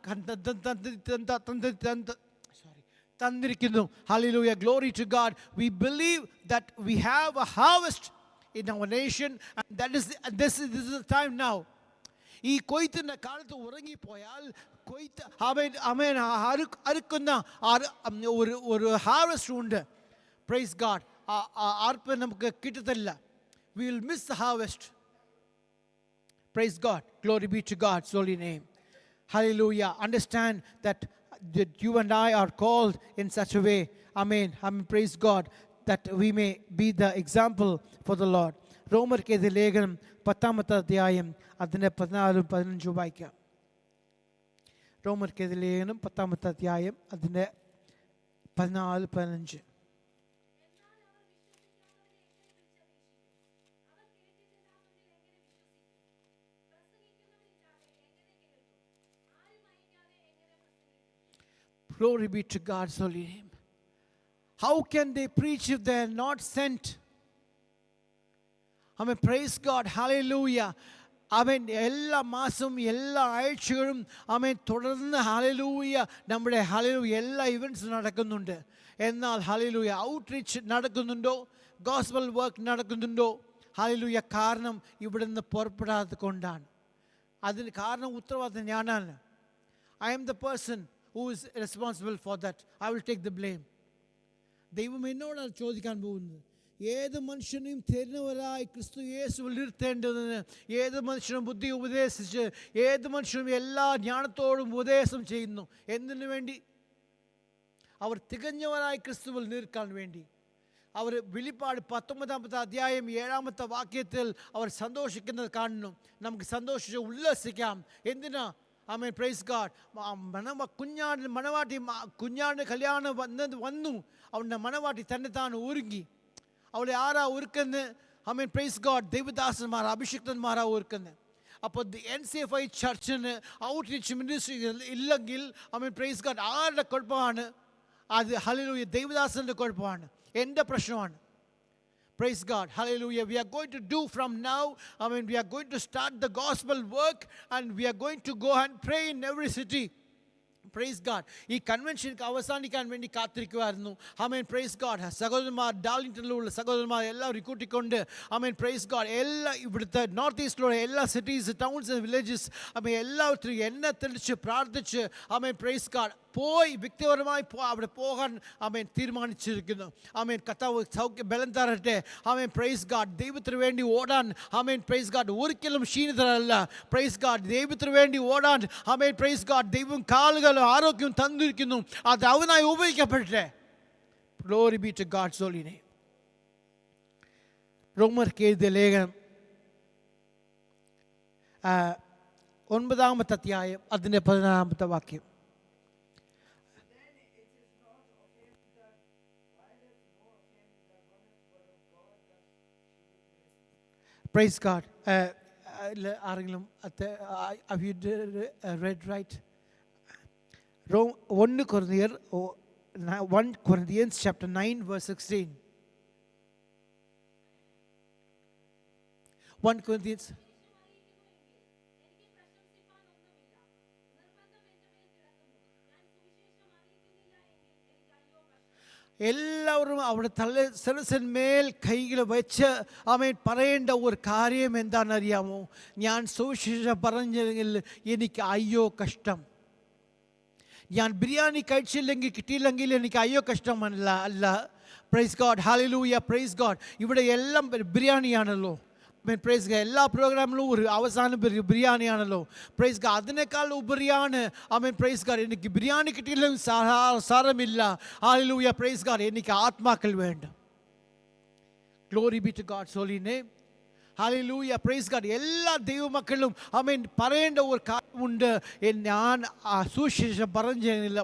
തന്നിരിക്കുന്നു. Hallelujah. Glory to God. We believe that we have a harvest in our nation, and this is the time now. ഈ കൊയ്ത്തിന്റെ കാലത്ത് ഉറങ്ങിപ്പോയാൽ കൊയ്ത്ത് അറുക്കുന്ന ഒരു ഹാർവസ്റ്റ് ഉണ്ട്. Praise God. ആർപ്പ് നമുക്ക് കിട്ടത്തില്ല. We will miss the harvest. Praise God. Glory be to God's holy name. Hallelujah. Understand that you and I are called in such a way. Amen. Amen. Praise God. That we may be the example for the Lord. റോമർക്കെതിരെ ലേഖനം 10ാമത്തെ അധ്യായം അതിൻ്റെ 14-15 വായിക്കാം. റോമർക്കെതിരെ ലേഖനം 10ാമത്തെ അധ്യായം അതിൻ്റെ 14-15. Glory be to God's holy name. How can they preach if they are not sent? Amen. Praise God. Hallelujah. Amen. എല്ലാ മാസവും എല്ലാ ആഴ്ചകളും ആമേൻ തുടർന്ന് ഹല്ലേലൂയ നമ്മുടെ ഹല്ലേലൂയ എല്ലാ ഇവൻറ്റ്സ് നടക്കുന്നുണ്ട്. എന്നാൽ ഹല്ലേലൂയ ഔട്ട്റീച്ച് നടക്കുന്നുണ്ടോ? ഗോസ്പൽ വർക്ക് നടക്കുന്നുണ്ടോ? ഹല്ലേലൂയ. കാരണം ഇവിടുന്ന് പുറപ്പെടാത്തത് കൊണ്ടാണ്. അതിന് കാരണം ഉത്തരവാദിത്തം ഞാനാണ്. I am the person who is responsible for that. I will take the blame. ദൈവം എന്നോടാണ് ചോദിക്കാൻ പോകുന്നത്. ഏത് മനുഷ്യനെയും തരുന്നവരായി ക്രിസ്തു യേശുവിൽ നിർത്തേണ്ടതിന് ഏത് മനുഷ്യനും ബുദ്ധി ഉപദേശിച്ച് ഏത് മനുഷ്യനും എല്ലാ ജ്ഞാനത്തോടും ഉപദേശം ചെയ്യുന്നു. എന്തിനു വേണ്ടി? അവർ തികഞ്ഞവരായി ക്രിസ്തുവിൽ നിൽക്കാൻ വേണ്ടി. അവർ വെളിപ്പാട് 19ാമത്തെ അധ്യായം 7ാമത്തെ വാക്യത്തിൽ അവർ സന്തോഷിക്കുന്നത് കാണുന്നു. നമുക്ക് സന്തോഷിച്ച് ഉല്ലസിക്കാം. എന്തിനാ? ആമേൻ. Praise God. കുഞ്ഞാടിന് കല്യാണം വന്നു. അവൻ്റെ മണവാട്ടി തന്നെത്താൻ ഒരുങ്ങി. അവളെ ആരാ ഒരുക്കുന്നത്? ആമേൻ. Praise God. ദൈവദാസന്മാർ, അഭിഷിക്തന്മാരാ ഒരുക്കുന്നത്. അപ്പോൾ NCFI ചർച്ചിന് ഔട്ട്റീച്ച് മിനിസ്ട്രി ഇല്ലെങ്കിൽ ആമേൻ പ്രൈസ് ഗാഡ് ആരുടെ കുഴപ്പമാണ്? അത് ഹല്ലേലൂയ ദൈവദാസൻ്റെ കുഴപ്പമാണ്, എൻ്റെ പ്രശ്നമാണ്. Praise God. Hallelujah. We are going to do from now. We are going to start the gospel work and we are going to go and pray in every city. Praise God. ഈ കൺവെൻഷനിക്ക് അവസാനിക്കാൻ വേണ്ടി കാത്തിരിക്കുമായിരുന്നു. ആമേൻ. Praise God. സഹോദരന്മാർ, ഡാർലിംഗ്ടണിലുള്ള സഹോദരന്മാർ എല്ലാവരും കൂട്ടിക്കൊണ്ട് ആമേൻ praise God എല്ലാ ഇവിടുത്തെ north ഈസ്റ്റിലുള്ള എല്ലാ സിറ്റീസ്, ടൗൺസ് ആൻഡ് വില്ലേജസ് എല്ലാവരും എന്നെ തെളിച്ച് പ്രാർത്ഥിച്ച് ആമേൻ പ്രൈസ് ഗാഡ് പോയി വ്യക്തിപരമായി അവിടെ പോകാൻ ആമേൻ തീരുമാനിച്ചിരിക്കുന്നു. ആമേൻ കർത്താവ് ബലം തരട്ടെ. ആമേൻ പ്രൈസ് ഗാഡ്. ദൈവത്തിന് വേണ്ടി ഓടാൻ ആമേൻ പ്രൈസ് ഗാഡ് ഒരിക്കലും ക്ഷീണിതരല്ല. Praise God. ദൈവത്തിന് വേണ്ടി ഓടാൻ ആമേൻ പ്രൈസ് ഗാഡ് ദൈവം കാലുകളും ആരോഗ്യവും തന്നിരിക്കുന്നു. അത് അവനായി ഉപയോഗിക്കപ്പെടട്ടെ. Glory be to God's holy name. റോമർക്ക് എഴുതിയ ലേഖനം 9-ാമത്തെ അധ്യായം അതിൻ്റെ 16-ാമത്തെ വാക്യം. Praise God. ആരെങ്കിലും have you read right? 1 Corinthians chapter 9 verse 16. 1 Corinthians. എല്ലാവരും അവിടെ ശിരസിന്മേൽ കൈകൾ വെച്ച് ആമേൻ പറയേണ്ട ഒരു കാര്യം എന്താണെന്നറിയാമോ? ഞാൻ സുവിശേഷം പറഞ്ഞെങ്കിൽ എനിക്ക് അയ്യോ കഷ്ടം. ഞാൻ ബിരിയാണി കഴിച്ചില്ലെങ്കിൽ കിട്ടിയില്ലെങ്കിൽ എനിക്ക് അയ്യോ കഷ്ടമല്ല. അല്ല. Price God. Hallelujah. Praise God. ഇവിടെ എല്ലാം ബിരിയാണിയാണല്ലോ. Price God. എല്ലാ പ്രോഗ്രാമിലും ഒരു അവസാനം ബിരിയാണിയാണല്ലോ. Praise God. അതിനേക്കാൾ ഉപരിയാണ് ആമേൻ പ്രൈസ് ഗോഡ്. എനിക്ക് ബിരിയാണി കിട്ടിയില്ലെങ്കിൽ സാരമില്ല. ഹല്ലേലൂയ. Praise God. എനിക്ക് ആത്മാക്കൾ വേണ്ട. Glory be to God's holy name. Hallelujah. Praise God. എല്ലാ ദൈവമക്കളും ആമേൻ പറയേണ്ട ഒരു കാര്യമുണ്ട്. ഞാൻ സുവിശേഷം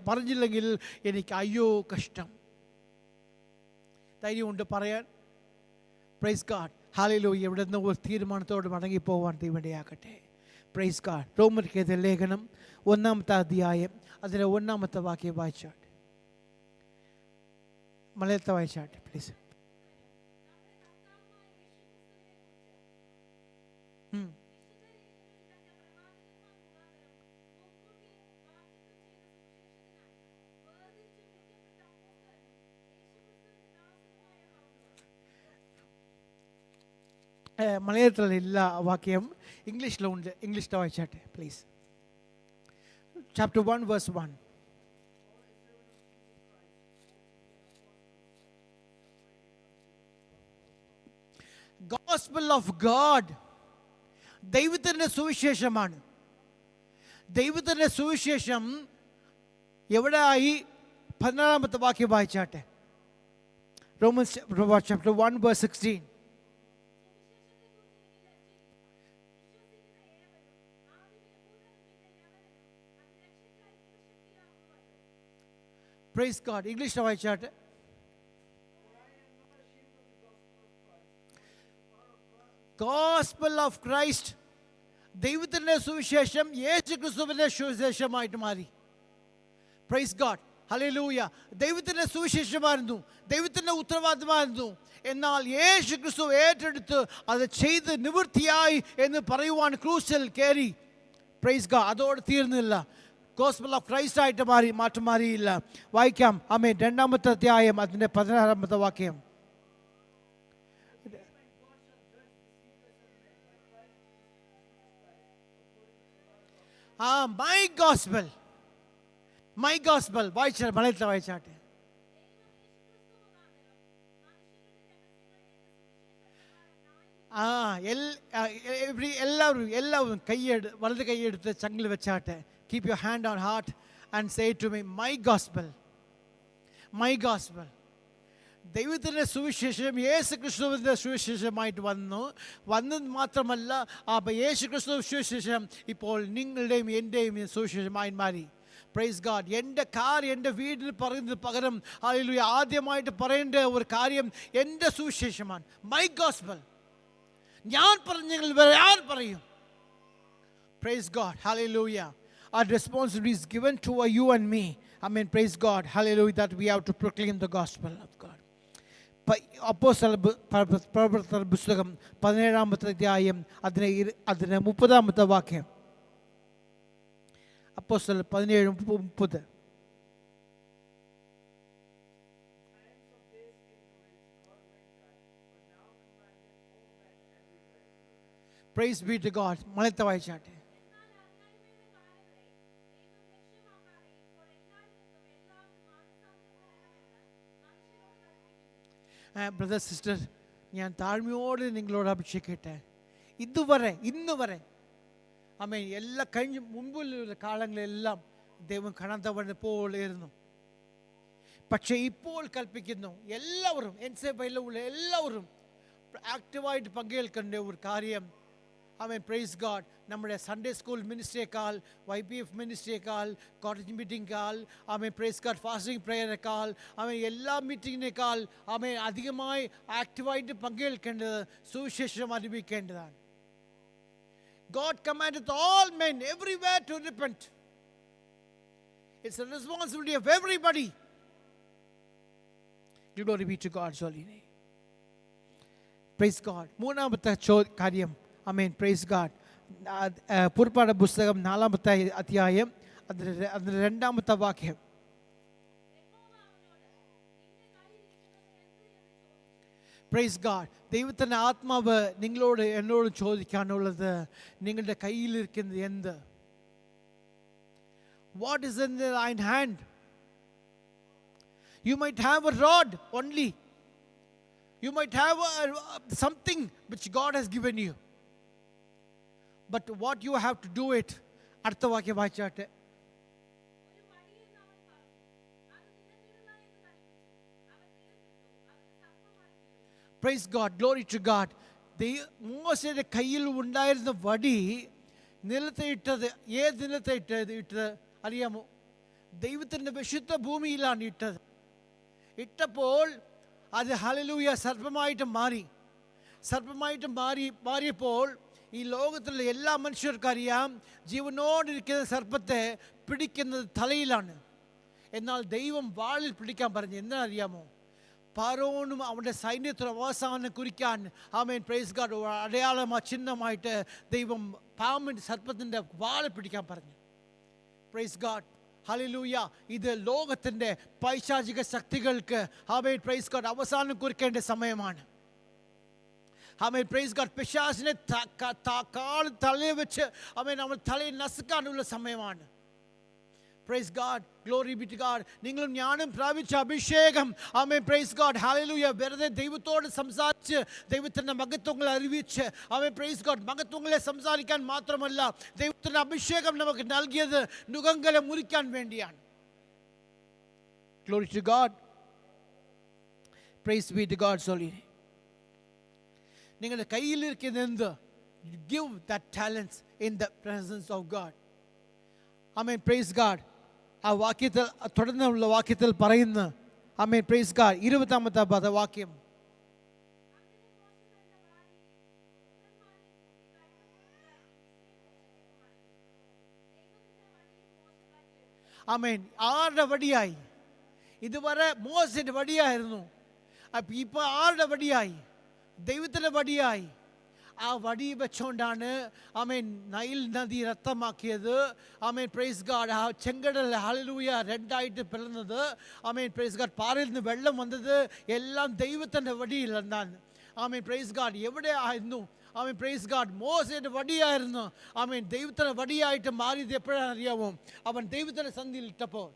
പറഞ്ഞില്ലെങ്കിൽ എനിക്ക് അയ്യോ കഷ്ടം. ധൈര്യമുണ്ട് പറയാൻ. Price God. ഹല്ലേലൂയ. ഇവിടെ നിന്ന് ഒരു തീരുമാനത്തോട് മടങ്ങിപ്പോവാൻ ദൈവമിടയാക്കട്ടെ. Praise God. റോമർക്ക് എഴുതിയ ലേഖനം 1-ാമത്തെ അധ്യായം അതിലെ 1-ാമത്തെ വാക്യം വായിച്ചാട്ടെ. മലയാളത്തെ വായിച്ചാട്ടെ പ്ലീസ്. മലയാളത്തിലില്ല വാക്യം, ഇംഗ്ലീഷിലുണ്ട്. ഇംഗ്ലീഷിൽ വായിച്ചാട്ടെ please. Chapter 1 verse 1. Gospel of God. ദൈവത്തിൻ്റെ സുവിശേഷമാണ്. ദൈവത്തിൻ്റെ സുവിശേഷം എവിടെയായി? 16-ാമത്തെ വാക്യം വായിച്ചാട്ടെ. Romans chapter 1 verse 16. Praise God. English വായിച്ചാട്ടെ. Gospel of Christ. ദൈവത്തിൻ്റെ സുവിശേഷം യേശുക്രിസ്തുവിൻ്റെ സുവിശേഷമായിട്ട് മാറി. Praise God. ഹല്ലേലൂയ. ദൈവത്തിൻ്റെ സുവിശേഷമായിരുന്നു, ദൈവത്തിൻ്റെ ഉത്തരവാദിത്തമായിരുന്നു. എന്നാൽ യേശുക്രിസ്തു ഏറ്റെടുത്ത് അത് ചെയ്ത് നിവൃത്തിയായി എന്ന് പറയുവാൻ ക്രൂസിൽ കയറി. Praise God. അതോടെ തീർന്നില്ല. ഗോസ്പൽ ഓഫ് ക്രൈസ്റ്റ് ആയിട്ട് മാറ്റം മാറിയില്ല. വായിക്കാം. ആമേൻ. 2-ാമത്തെ അധ്യായം അതിൻ്റെ 16-ാമത്തെ വാക്യം. My gospel. മൈ ഗോസ്പൽ വായിച്ചാട്ടെ. മലയാളത്തിൽ വായിച്ചാട്ടെ. എല്ലാവരും വലത് കൈയെടുത്ത് ചങ്കിൽ വെച്ചാട്ടെ. Keep your hand on heart and say to me, my gospel. My gospel. ദൈവത്തിൻ്റെ സുവിശേഷം യേശുക്രിസ്തുവിൻ്റെ സുവിശേഷമായിട്ട് വന്നത് മാത്രമല്ല, യേശുക്രിസ്തു സുവിശേഷം ഇപ്പോൾ നിങ്ങളുടെയും എൻ്റെയും സുവിശേഷമായി മാറി. Praise God. എൻ്റെ വീടിൽ പറയുന്നത് പകരം ഹല്ലേലൂയ ആദ്യമായിട്ട് പറയേണ്ട ഒരു കാര്യം എൻ്റെ സുവിശേഷമാണ്. My gospel. ഞാൻ പറഞ്ഞെങ്കിൽ വേറെ ആർ പറയും? Price God. Hallelujah. Our responsibility is given to you and me. Amen. Praise God. Hallelujah. That we have to proclaim the gospel of God. പ്രവർത്തന പുസ്തകം 17-ാമത്തെ അധ്യായം അതിന് 30-ാമത്തെ വാക്യം. അപ്പോസ്തലർ 17:30. Praise be to God. മലയാളത്തിൽ വായിച്ചാട്ടെ. ബ്രദർ സിസ്റ്റർ, ഞാൻ താഴ്മയോട് നിങ്ങളോട് അപേക്ഷിക്കട്ടെ, ഇന്ന് വരെ ആമേൻ എല്ലാ മുൻപിലുള്ള കാലങ്ങളെല്ലാം ദൈവം കാണാത്തവണ്ണം പോലെയായിരുന്നു. പക്ഷേ ഇപ്പോൾ കൽപ്പിക്കുന്നു, എല്ലാവരും എൻസെബയിലുള്ള എല്ലാവരും ആക്റ്റീവായിട്ട് പങ്കെടുക്കേണ്ട ഒരു കാര്യം. ആമേൻ, പ്രൈസ് ഗോഡ്. നമ്മുടെ സൺഡേ സ്കൂൾ മിനിസ്ട്രിയേക്കാൾ, YPF മിനിസ്ട്രിയേക്കാൾ, കോട്ടേജ് മീറ്റിംഗേക്കാൾ, ആമേൻ പ്രൈസ് ഗോഡ് ഫാസ്റ്റിംഗ് പ്രേയറേക്കാൾ, ആമേൻ എല്ലാ മീറ്റിങ്ങിനേക്കാൾ ആമേൻ അധികമായി ആക്റ്റീവായിട്ട് പങ്കെടുക്കേണ്ടത് സുവിശേഷം അറിയിക്കേണ്ടതാണ്. God commandeth all men everywhere to repent. It's a responsibility of everybody. Glory be to God's holy name. Praise God. മൂന്നാമത്തെ കാര്യം, ആമേൻ പ്രൈസ് ഗോഡ്, പുറപ്പാട് പുസ്തകം 4-ാമത്തെ അധ്യായം അതിന്റെ 2-ാമത്തെ വാക്യം. Price God. ദൈവത്തിൻ്റെ ആത്മാവ് നിങ്ങളോട് എന്നോട് ചോദിക്കാനുള്ളത്, നിങ്ങളുടെ കയ്യിലിരിക്കുന്നത് എന്ത്? What is in thine hand? You might have a rod only. You might have something which God has given you. But what you have to do it. അടുത്ത വാക്യം വായിച്ചാട്ടെ. Praise God, glory to God. മോശയുടെ കയ്യിൽ ഉണ്ടായിരുന്ന വടി നിലത്തെ ഇട്ടത്, ഏത് നിലത്തെ ഇട്ടത് അറിയാമോ? ദൈവത്തിൻ്റെ വിശുദ്ധ ഭൂമിയിലാണ് ഇട്ടപ്പോൾ അത് ഹല്ലേലൂയ സർപ്പമായിട്ട് മാറിയപ്പോൾ ഈ ലോകത്തിലുള്ള എല്ലാ മനുഷ്യർക്കും അറിയാം, ജീവനോടിരിക്കുന്ന സർപ്പത്തെ പിടിക്കുന്നത് തലയിലാണ്. എന്നാൽ ദൈവം വാളിൽ പിടിക്കാൻ പറഞ്ഞു. എന്താ അറിയാമോ? പാറോനും അവൻ്റെ സൈന്യത്തിന് അവസാനം കുറിക്കാൻ ആമേൻ പ്രൈസ് ഗോഡ് അടയാളമാ ചിഹ്നമായിട്ട് ദൈവം പാമ്പിൻ്റെ സർപ്പത്തിൻ്റെ വാളെ പിടിക്കാൻ പറഞ്ഞു. Praise God, hallelujah. ഇത് ലോകത്തിൻ്റെ പൈശാചിക ശക്തികൾക്ക് ആമേൻ പ്രൈസ് ഗോഡ് അവസാനം കുറിക്കേണ്ട സമയമാണ്. Amen praise God. പിശാചിനെ തലയെ വെച്ച് ആമേൻ അവൻ തലയെ നസുക്കാനുള്ള സമയമാണ്. Praise God, glory be to God. നിങ്ങളും ഞാനും പ്രാപിച്ച അഭിഷേകം ആമേൻ പ്രൈസ് ഗോഡ് ഹല്ലേലൂയ വെറുതെ ദൈവത്തോട് സംസാരിച്ച് ദൈവത്തിൻ്റെ മഹത്വങ്ങളെ അറിയിച്ച് ആമേൻ പ്രൈസ് ഗോഡ് മഹത്വങ്ങളെ സംസാരിക്കാൻ മാത്രമല്ല, ദൈവത്തിൻ്റെ അഭിഷേകം നമുക്ക് നൽകിയത് നുകങ്ങളെ മുറിക്കാൻ വേണ്ടിയാണ്. Glory to God, praise be to God. സോളി, നിങ്ങളുടെ കയ്യിലിരിക്കുന്ന എന്ത്? Give that talents in the presence of God. Amen praise God. ആ വാക്യത്തിൽ തുടർന്നുള്ള വാക്യത്തിൽ പറയുന്ന ആമേൻ പ്രൈസ് ഗോഡ് 20-ാമത്തെ വാക്യം. ആമേൻ. ആരുടെ വടിയായി? ഇതുവരെ മോശയുടെ വടിയായിരുന്നു. ഇപ്പൊ ആരുടെ വടിയായി? ദൈവത്തിൻ്റെ വടിയായി. ആ വടി വെച്ചുകൊണ്ടാണ് ആമേൻ നൈൽ നദി രക്തമാക്കിയത്. ആമേൻ പ്രൈസ് ഗോഡ്. ആ ചെങ്കടൽ ഹല്ലേലൂയ രണ്ടായിട്ട് പിളർന്നത്. ആമേൻ പ്രൈസ് ഗോഡ്. പാറയിൽ നിന്ന് വെള്ളം വന്നത് എല്ലാം ദൈവത്തിൻ്റെ വടിയിൽ എന്നാണ്. ആമേൻ പ്രൈസ് ഗോഡ്. എവിടെ ആയിരുന്നു? ആമേൻ പ്രൈസ് ഗോഡ്. മോശയുടെ വടിയായിരുന്നു. ആമേൻ ദൈവത്തിൻ്റെ വടിയായിട്ട് മാറിയത് എപ്പോഴാണ് അറിയാമോ? അവൻ ദൈവത്തിൻ്റെ സന്ധിയിൽ ഇട്ടപ്പോൾ.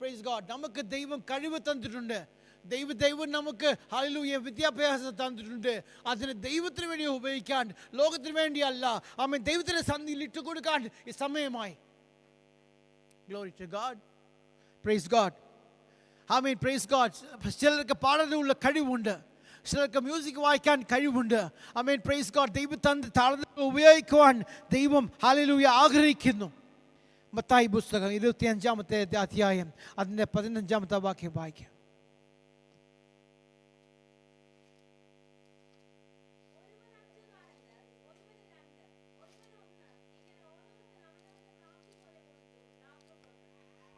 Praise God. നമുക്ക് ദൈവം കഴിവ് തന്നിട്ടുണ്ട്. ദൈവം നമുക്ക് ഹല്ലേലൂയ വിദ്യാഭ്യാസം തന്നിട്ടുണ്ട്. അതിന് ദൈവത്തിന് വേണ്ടി ഉപയോഗിക്കാൻ, ലോകത്തിന് വേണ്ടിയല്ല. ആമേൻ ദൈവത്തിൻ്റെ സന്ധിയിൽ ഇട്ട് കൊടുക്കാൻ ഈ സമയമായി. Glory to God, praise God. Amen praise God. ചിലർക്ക് പാടാനുള്ള കഴിവുണ്ട്, ചിലർക്ക് മ്യൂസിക് വായിക്കാൻ കഴിവുണ്ട്. Amen praise God. ദൈവത്തിൻ്റെ താളങ്ങൾ ഉപയോഗിക്കുവാൻ ദൈവം ഹല്ലേലൂയ ആഗ്രഹിക്കുന്നു. മത്തായി പുസ്തകം 25-ാമത്തെ അധ്യായം അതിൻ്റെ 15-ാമത്തെ വാക്യം വായിക്കാം.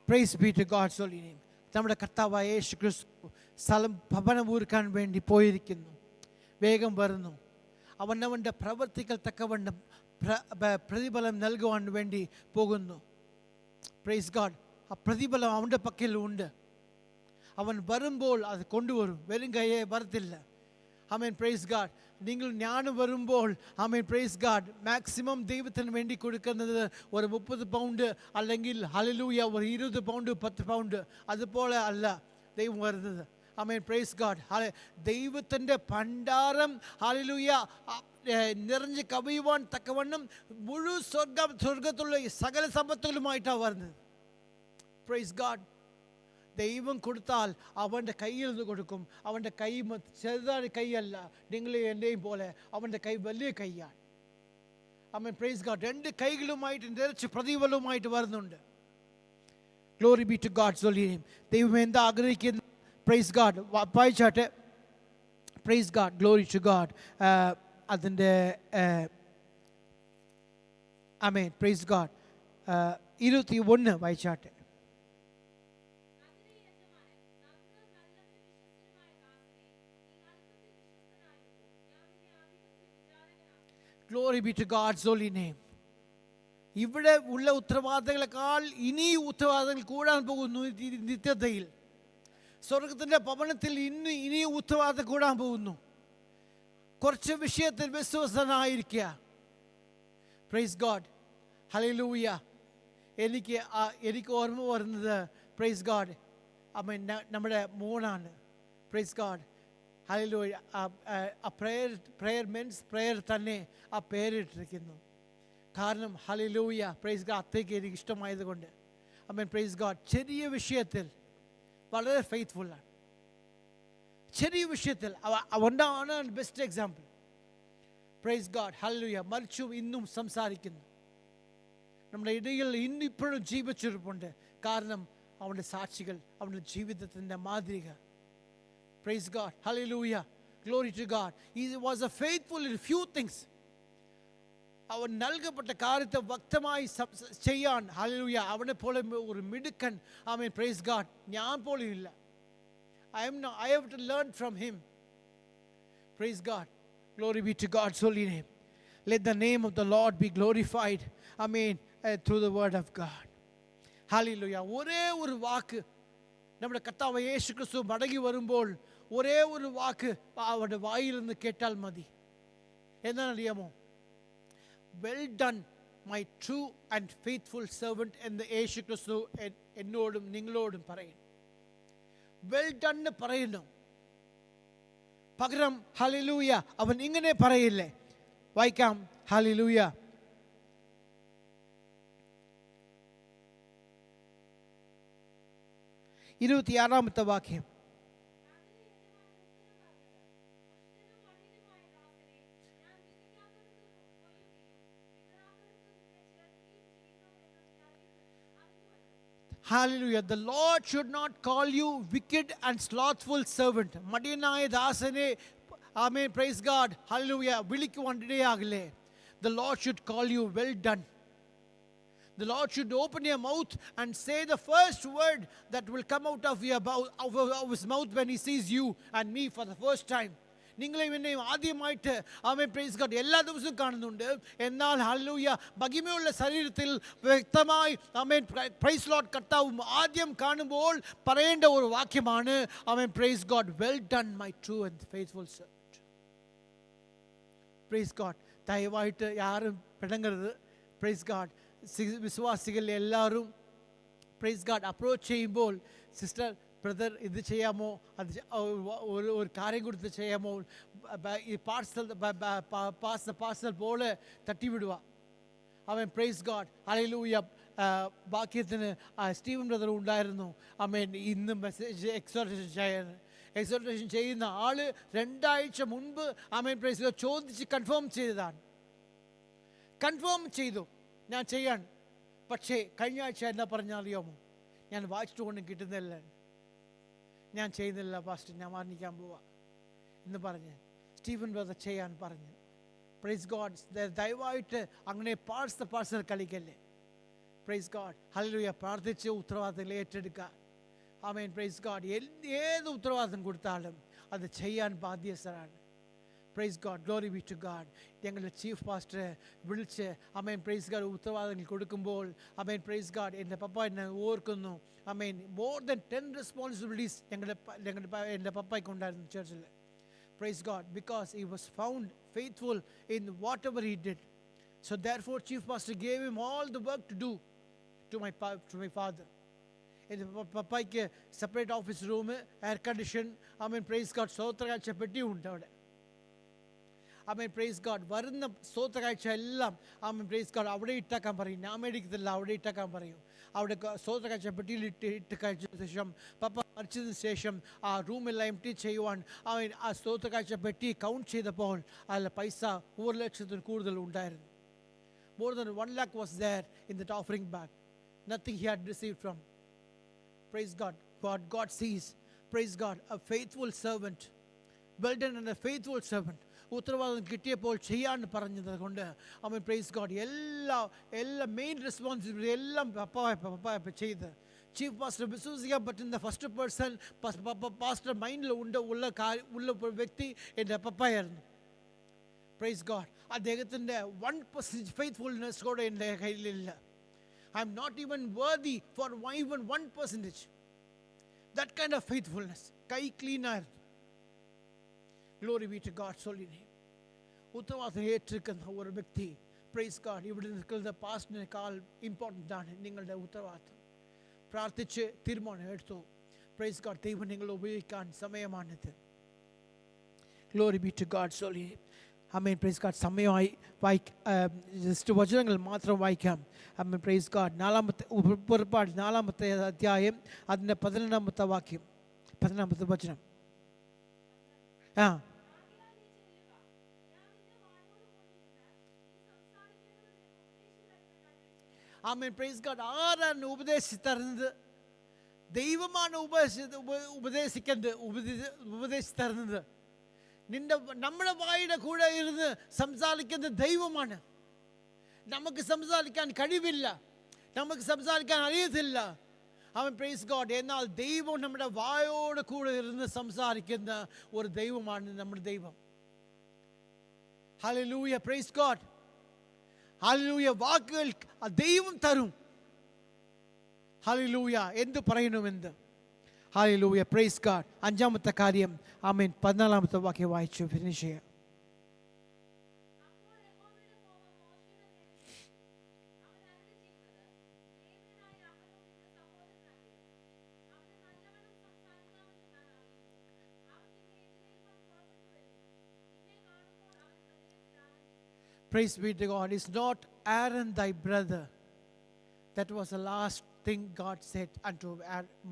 Praise be to God's holy name. നമ്മുടെ കർത്താവായ യേശു ക്രിസ്തു സ്ഥലം ഭവനം ഒരുക്കാൻ വേണ്ടി പോയിരിക്കുന്നു. വേഗം വരുന്നു. അവനവൻ്റെ പ്രവർത്തികൾ തക്കവണ്ണം പ്രതിഫലം നൽകുവാൻ വേണ്ടി പോകുന്നു. Price God. ആ പ്രതിഫലം അവൻ്റെ പക്കലുണ്ട്. അവൻ വരുമ്പോൾ അത് കൊണ്ടുവരും. വെറും കയ്യെ വരത്തില്ല. ആമേൻ പ്രൈസ് ഗോഡ്. നിങ്ങൾ ഞാനും വരുമ്പോൾ ആമേൻ പ്രൈസ് ഗോഡ് മാക്സിമം ദൈവത്തിന് വേണ്ടി കൊടുക്കുന്നത് ഒരു 30 പൗണ്ട് അല്ലെങ്കിൽ ഹല്ലേലൂയ ഒരു 20 പൗണ്ട് 10 പൗണ്ട് അതുപോലെ അല്ല ദൈവം വരുന്നത്. ആമേൻ, പ്രൈസ് ഗോഡ്. ദൈവത്തിൻ്റെ ഭണ്ഡാരം ഹല്ലേലൂയ നിറഞ്ഞ് കവിയുവാൻ തക്കവണ്ണം മുഴുവൻ സ്വർഗത്തിലുള്ള സകല സമ്പത്തുകളുമായിട്ടാണ് വരുന്നത്. Price God. ദൈവം കൊടുത്താൽ അവൻ്റെ കയ്യിൽ നിന്ന് കൊടുക്കും. അവൻ്റെ കൈ ചെറുതായ കൈയല്ല, നിങ്ങളെയും എൻ്റെയും പോലെ അവൻ്റെ കൈ വലിയ കൈയാണ്. ആമേൻ, പ്രൈസ് ഗോഡ്. രണ്ട് കൈകളുമായിട്ട് നിറച്ച് പ്രതിഫലവുമായിട്ട് വരുന്നുണ്ട്. Glory be to God's holy name. ദൈവം എന്താ ആഗ്രഹിക്കുന്നു? Praise God. വായിച്ചാട്ടെ. Praise God. Glory to God. അതിൻ്റെ ആമേൻ, പ്രൈസ് ഗോഡ്. 21 വായിച്ചാട്ടെ. Glory be to God's holy name. ഇവിടെ ഉള്ള ഉത്തരവാദിത്തങ്ങളെക്കാൾ ഇനി ഉത്തരവാദിത്തങ്ങൾ കൂടാൻ പോകുന്നു നിത്യതയിൽ. സ്വർഗത്തിൻ്റെ ഭവനത്തിൽ ഇനി ഉത്തരവാദിത്തം കൂടാൻ പോകുന്നു. കുറച്ച് വിഷയത്തിൽ വിശ്വസനായിരിക്കുക. Price God. ഹല്ലേലൂയ. എനിക്ക് ഓർമ്മ വരുന്നത് പ്രൈസ് ഗോഡ് നമ്മുടെ മോനാണ്. Price God. Hallelujah. Prayer means prayer തന്നെ ആ പേരിട്ടിരിക്കുന്നു. കാരണം ഹല്ലേലൂയ, പ്രൈസ് ഗോഡ്, അത്തേക്ക് എനിക്ക് ഇഷ്ടമായതുകൊണ്ട്. Praise God. ചെറിയ വിഷയത്തിൽ വളരെ ഫെയ്ത്ത്ഫുള്ളാണ്. ചെറിയ വിഷയത്തിൽ അവനാണ് best example. Price God. Hallelujah. മരിച്ചു ഇന്നും സംസാരിക്കുന്നു. നമ്മുടെ ഇടയിൽ ഇപ്പോഴും ജീവിച്ചിരിപ്പുണ്ട്. കാരണം അവൻ്റെ സാക്ഷികൾ, അവൻ്റെ ജീവിതത്തിൻ്റെ മാതൃക. Praise God. Hallelujah. Glory to God. He was a faithful in few things. അവൻ നൽകപ്പെട്ട കാര്യത്തെ വ്യക്തമായി ചെയ്യാൻ ഹല്ലേലൂയ അവനെ പോലെ ഒരു മിടുക്കൻ ആമേൻ പ്രൈസ് ഗോഡ് ഞാൻ പോലും ഇല്ല. I have to learn from him. Praise God. Glory be to God's holy name. Let the name of the Lord be glorified. Amen. Through the word of God. Hallelujah. ഒരേ ഒരു വാക്ക് നമ്മുടെ കർത്താവ് യേശു ക്രിസ്തു മടങ്ങി വരുമ്പോൾ ഒരേ ഒരു വാക്ക് അവരുടെ വായിൽ നിന്ന് കേട്ടാൽ മതി. എന്താണെന്നറിയാമോ? Well done my true and faithful servant എന്ന് യേശു ക്രിസ്തു എന്നോടും നിങ്ങളോടും പറയും. വെൽ ഡൺ എന്ന് പറയുന്നു. പകരം ഹല്ലേലൂയ അവൻ ഇങ്ങനെ പറയില്ലേ? വായിക്കാം. ഹല്ലേലൂയ. ഇരുപത്തിയാറാമത്തെ വാക്യം. Hallelujah. The Lord should not call you wicked and slothful servant. മടിയനായ ദാസനെ ആമേൻ പ്രൈസ് ഗോഡ് ഹല്ലേലൂയ വിളിക്കുവാൻ ഇടയാകില്ലേ? The Lord should call you well done. The Lord should open your mouth and say the first word that will come out of his mouth when he sees you and me for the first time. നിങ്ങളെയും എന്നെയും ആദ്യമായിട്ട് ആമേൻ praise God എല്ലാ ദിവസവും കാണുന്നുണ്ട്. എന്നാൽ hallelujah മഹിമയുള്ള ശരീരത്തിൽ വ്യക്തമായി ആമേൻ praise Lord കർത്താവും ആദ്യം കാണുമ്പോൾ പറയേണ്ട ഒരു വാക്യമാണ് ആമേൻ praise God well done my true and faithful servant. Praise God. ദയവായിട്ട് ആരും പിണങ്ങരുത്. Praise God. വിശ്വാസികൾ എല്ലാവരും പ്രൈസ് ഗോഡ് അപ്രോച്ച് ചെയ്യുമ്പോൾ സിസ്റ്റർ ബ്രദർ ഇത് ചെയ്യാമോ, അത് ഒരു കാര്യം കൊടുത്ത് ചെയ്യാമോ, ഈ പാർസൽ പോലെ തട്ടിവിടുക. അവൻ പ്രൈസ് ഗോഡ് ഹല്ലേലൂയ. വാക്യത്തിന് സ്റ്റീവൻ ബ്രദർ ഉണ്ടായിരുന്നു. അവൻ ഇന്ന് മെസ്സേജ് എക്സോർട്ടേഷൻ ചെയ്യുന്ന ആള് 2 ആഴ്ച മുൻപ് അവൻ പ്രൈസ് ഗോഡ് ചോദിച്ച് കൺഫേം ചെയ്തതാണ്. കൺഫേം ചെയ്തു ഞാൻ ചെയ്യാൻ. പക്ഷേ കഴിഞ്ഞ ആഴ്ച എന്നാ പറഞ്ഞറിയാമോ? ഞാൻ വായിച്ചിട്ട് കൊണ്ടും കിട്ടുന്നില്ല, ഞാൻ ചെയ്യുന്നില്ല പാസ്റ്റർ, ഞാൻ മരണിക്കാൻ പോവാ എന്ന് പറഞ്ഞ് സ്റ്റീവൻ ബ്രദർ ചെയ്യാൻ പറഞ്ഞു. Praise God. ദയവായിട്ട് അങ്ങനെ പാർസൽ കളിക്കല്ലേ. Praise God hallelujah. പ്രാർത്ഥിച്ച് ഉത്തരവാദിത്തങ്ങൾ ഏറ്റെടുക്കുക. Amen praise God. ഏത് ഉത്തരവാദിത്തം കൊടുത്താലും അത് ചെയ്യാൻ ബാധ്യസ്ഥരാണ്. Praise God. Glory be to God. ഞങ്ങളുടെ ചീഫ് പാസ്റ്ററെ വിളിച്ച് അമേൻ പ്രൈസ് ഗോഡ് ഉത്തരവാദിത്തങ്ങൾ കൊടുക്കുമ്പോൾ അമേൻ പ്രൈസ് ഗോഡ് എൻ്റെ പപ്പ എന്നെ ഓർക്കുന്നു. അമേൻ മോർ ദൻ 10 റെസ്പോൺസിബിലിറ്റീസ് എൻ്റെ പപ്പയ്ക്ക് ഉണ്ടായിരുന്നു ചർച്ചിൽ. Praise God. Because he was found faithful in whatever he did. So therefore chief pastor gave him all the work to do to my father. പപ്പായ്ക്ക് separate office room, air condition, ആമേൻ praise God, സ്തോത്രകാഴ്ച പെട്ടിയും ഉണ്ട് അവിടെ. ആമേൻ praise God. വരുന്ന സ്തോത്രകാഴ്ച എല്ലാം ആമേൻ പ്രൈസ് ഗോഡ് അവിടെ ഇട്ടാക്കാൻ പറയും. ഞാൻ മേടിക്കത്തില്ല, അവിടെ ഇട്ടാക്കാൻ പറയും. അവിടെ സ്തോത്രകാഴ്ച പെട്ടിയിൽ ഇട്ട് കഴിച്ചതിന് ശേഷം പപ്പ മരിച്ചതിന് ശേഷം ആ റൂമെല്ലാം എം ടി ചെയ്യുവാൻ അവൻ ആ സ്തോത്രകാഴ്ച പെട്ടി കൗണ്ട് ചെയ്തപ്പോൾ അതിൽ പൈസ 1,00,000 കൂടുതൽ ഉണ്ടായിരുന്നു. More than 1 lakh was there in that offering bag. Nothing he had received from. Praise God. God sees. Praise God. A faithful servant. Well done and a faithful servant. ഉത്തരവാദിത്വം കിട്ടിയപ്പോൾ ചെയ്യാൻ പറഞ്ഞത് കൊണ്ട് ആമേൻ പ്രൈസ് ഗോഡ് എല്ലാ main responsibility എല്ലാം പപ്പ ചെയ്ത് chief pastor വിശ്വസിക്കാൻ പറ്റുന്ന ഫസ്റ്റ് പേഴ്സൺ പാസ്റ്റർ മൈൻഡിൽ ഉള്ള വ്യക്തി എൻ്റെ പപ്പായായിരുന്നു. Praise God. അദ്ദേഹത്തിൻ്റെ 1% ഫെയ്ത്ത്ഫുൾനെസ് കൂടെ എൻ്റെ കയ്യിലില്ല. I am not even worthy for even 1%. That kind of faithfulness. കൈ ക്ലീൻ ആയിരുന്നു. Glory be to God's holy name. ഉത്തരവാദിത്തം ഏറ്റെടുക്കുന്ന ഒരു വ്യക്തി പ്രൈസ് ഗോഡ്. ഇവിടെ നിൽക്കുന്ന പാസ്റ്റിനേക്കാൾ ഇമ്പോർട്ടൻ്റ് ആണ് നിങ്ങളുടെ ഉത്തരവാദിത്തം. പ്രാർത്ഥിച്ച് തീരുമാനം എടുത്തു. Price God. ദൈവം നിങ്ങളെ ഉപയോഗിക്കാൻ സമയമാണിത്. Glory be to God's holy name. Amen praise God. സമയമായി ജസ്റ്റ് വചനങ്ങൾ മാത്രം വായിക്കാം. ആമേൻ പ്രൈസ് ഗോഡ്. പുറപ്പാട് 4-ാമത്തെ അധ്യായം അതിൻ്റെ 11-ാമത്തെ വാക്യം, 11-ാമത്തെ വചനം. ആമേൻ പ്രൈസ് ഗോഡ്. ആരാണ് ഉപദേശിച്ച് തരുന്നത്? ദൈവമാണ് ഉപദേശിച്ച് തരുന്നത്. നമ്മുടെ വായുടെ കൂടെ ഇരുന്ന് സംസാരിക്കുന്നത് ദൈവമാണ്. നമുക്ക് സംസാരിക്കാൻ കഴിവില്ല, നമുക്ക് സംസാരിക്കാൻ അറിയത്തില്ല. അവൻ പ്രൈസ് ഗോഡ്. എന്നാൽ ദൈവം നമ്മുടെ വായോട് കൂടെ ഇരുന്ന് സംസാരിക്കുന്ന ഒരു ദൈവമാണ് നമ്മുടെ ദൈവം. ഹല്ലേലൂയ. Praise God. ഹല്ലേലൂയ. വാക്കുകൾ ദൈവം തരും. ഹല്ലേലൂയ. എന്ത് പറയണമെന്ന്. ഹല്ലേലൂയ. Praise God. 5-ാമത്തെ കാര്യം ആമേൻ 14-ാമത്തെ വാക്യം വായിച്ചു ഫിനിഷ് ചെയ്യാം. Praise be to God. Is not Aaron thy brother? That was the last thing God said unto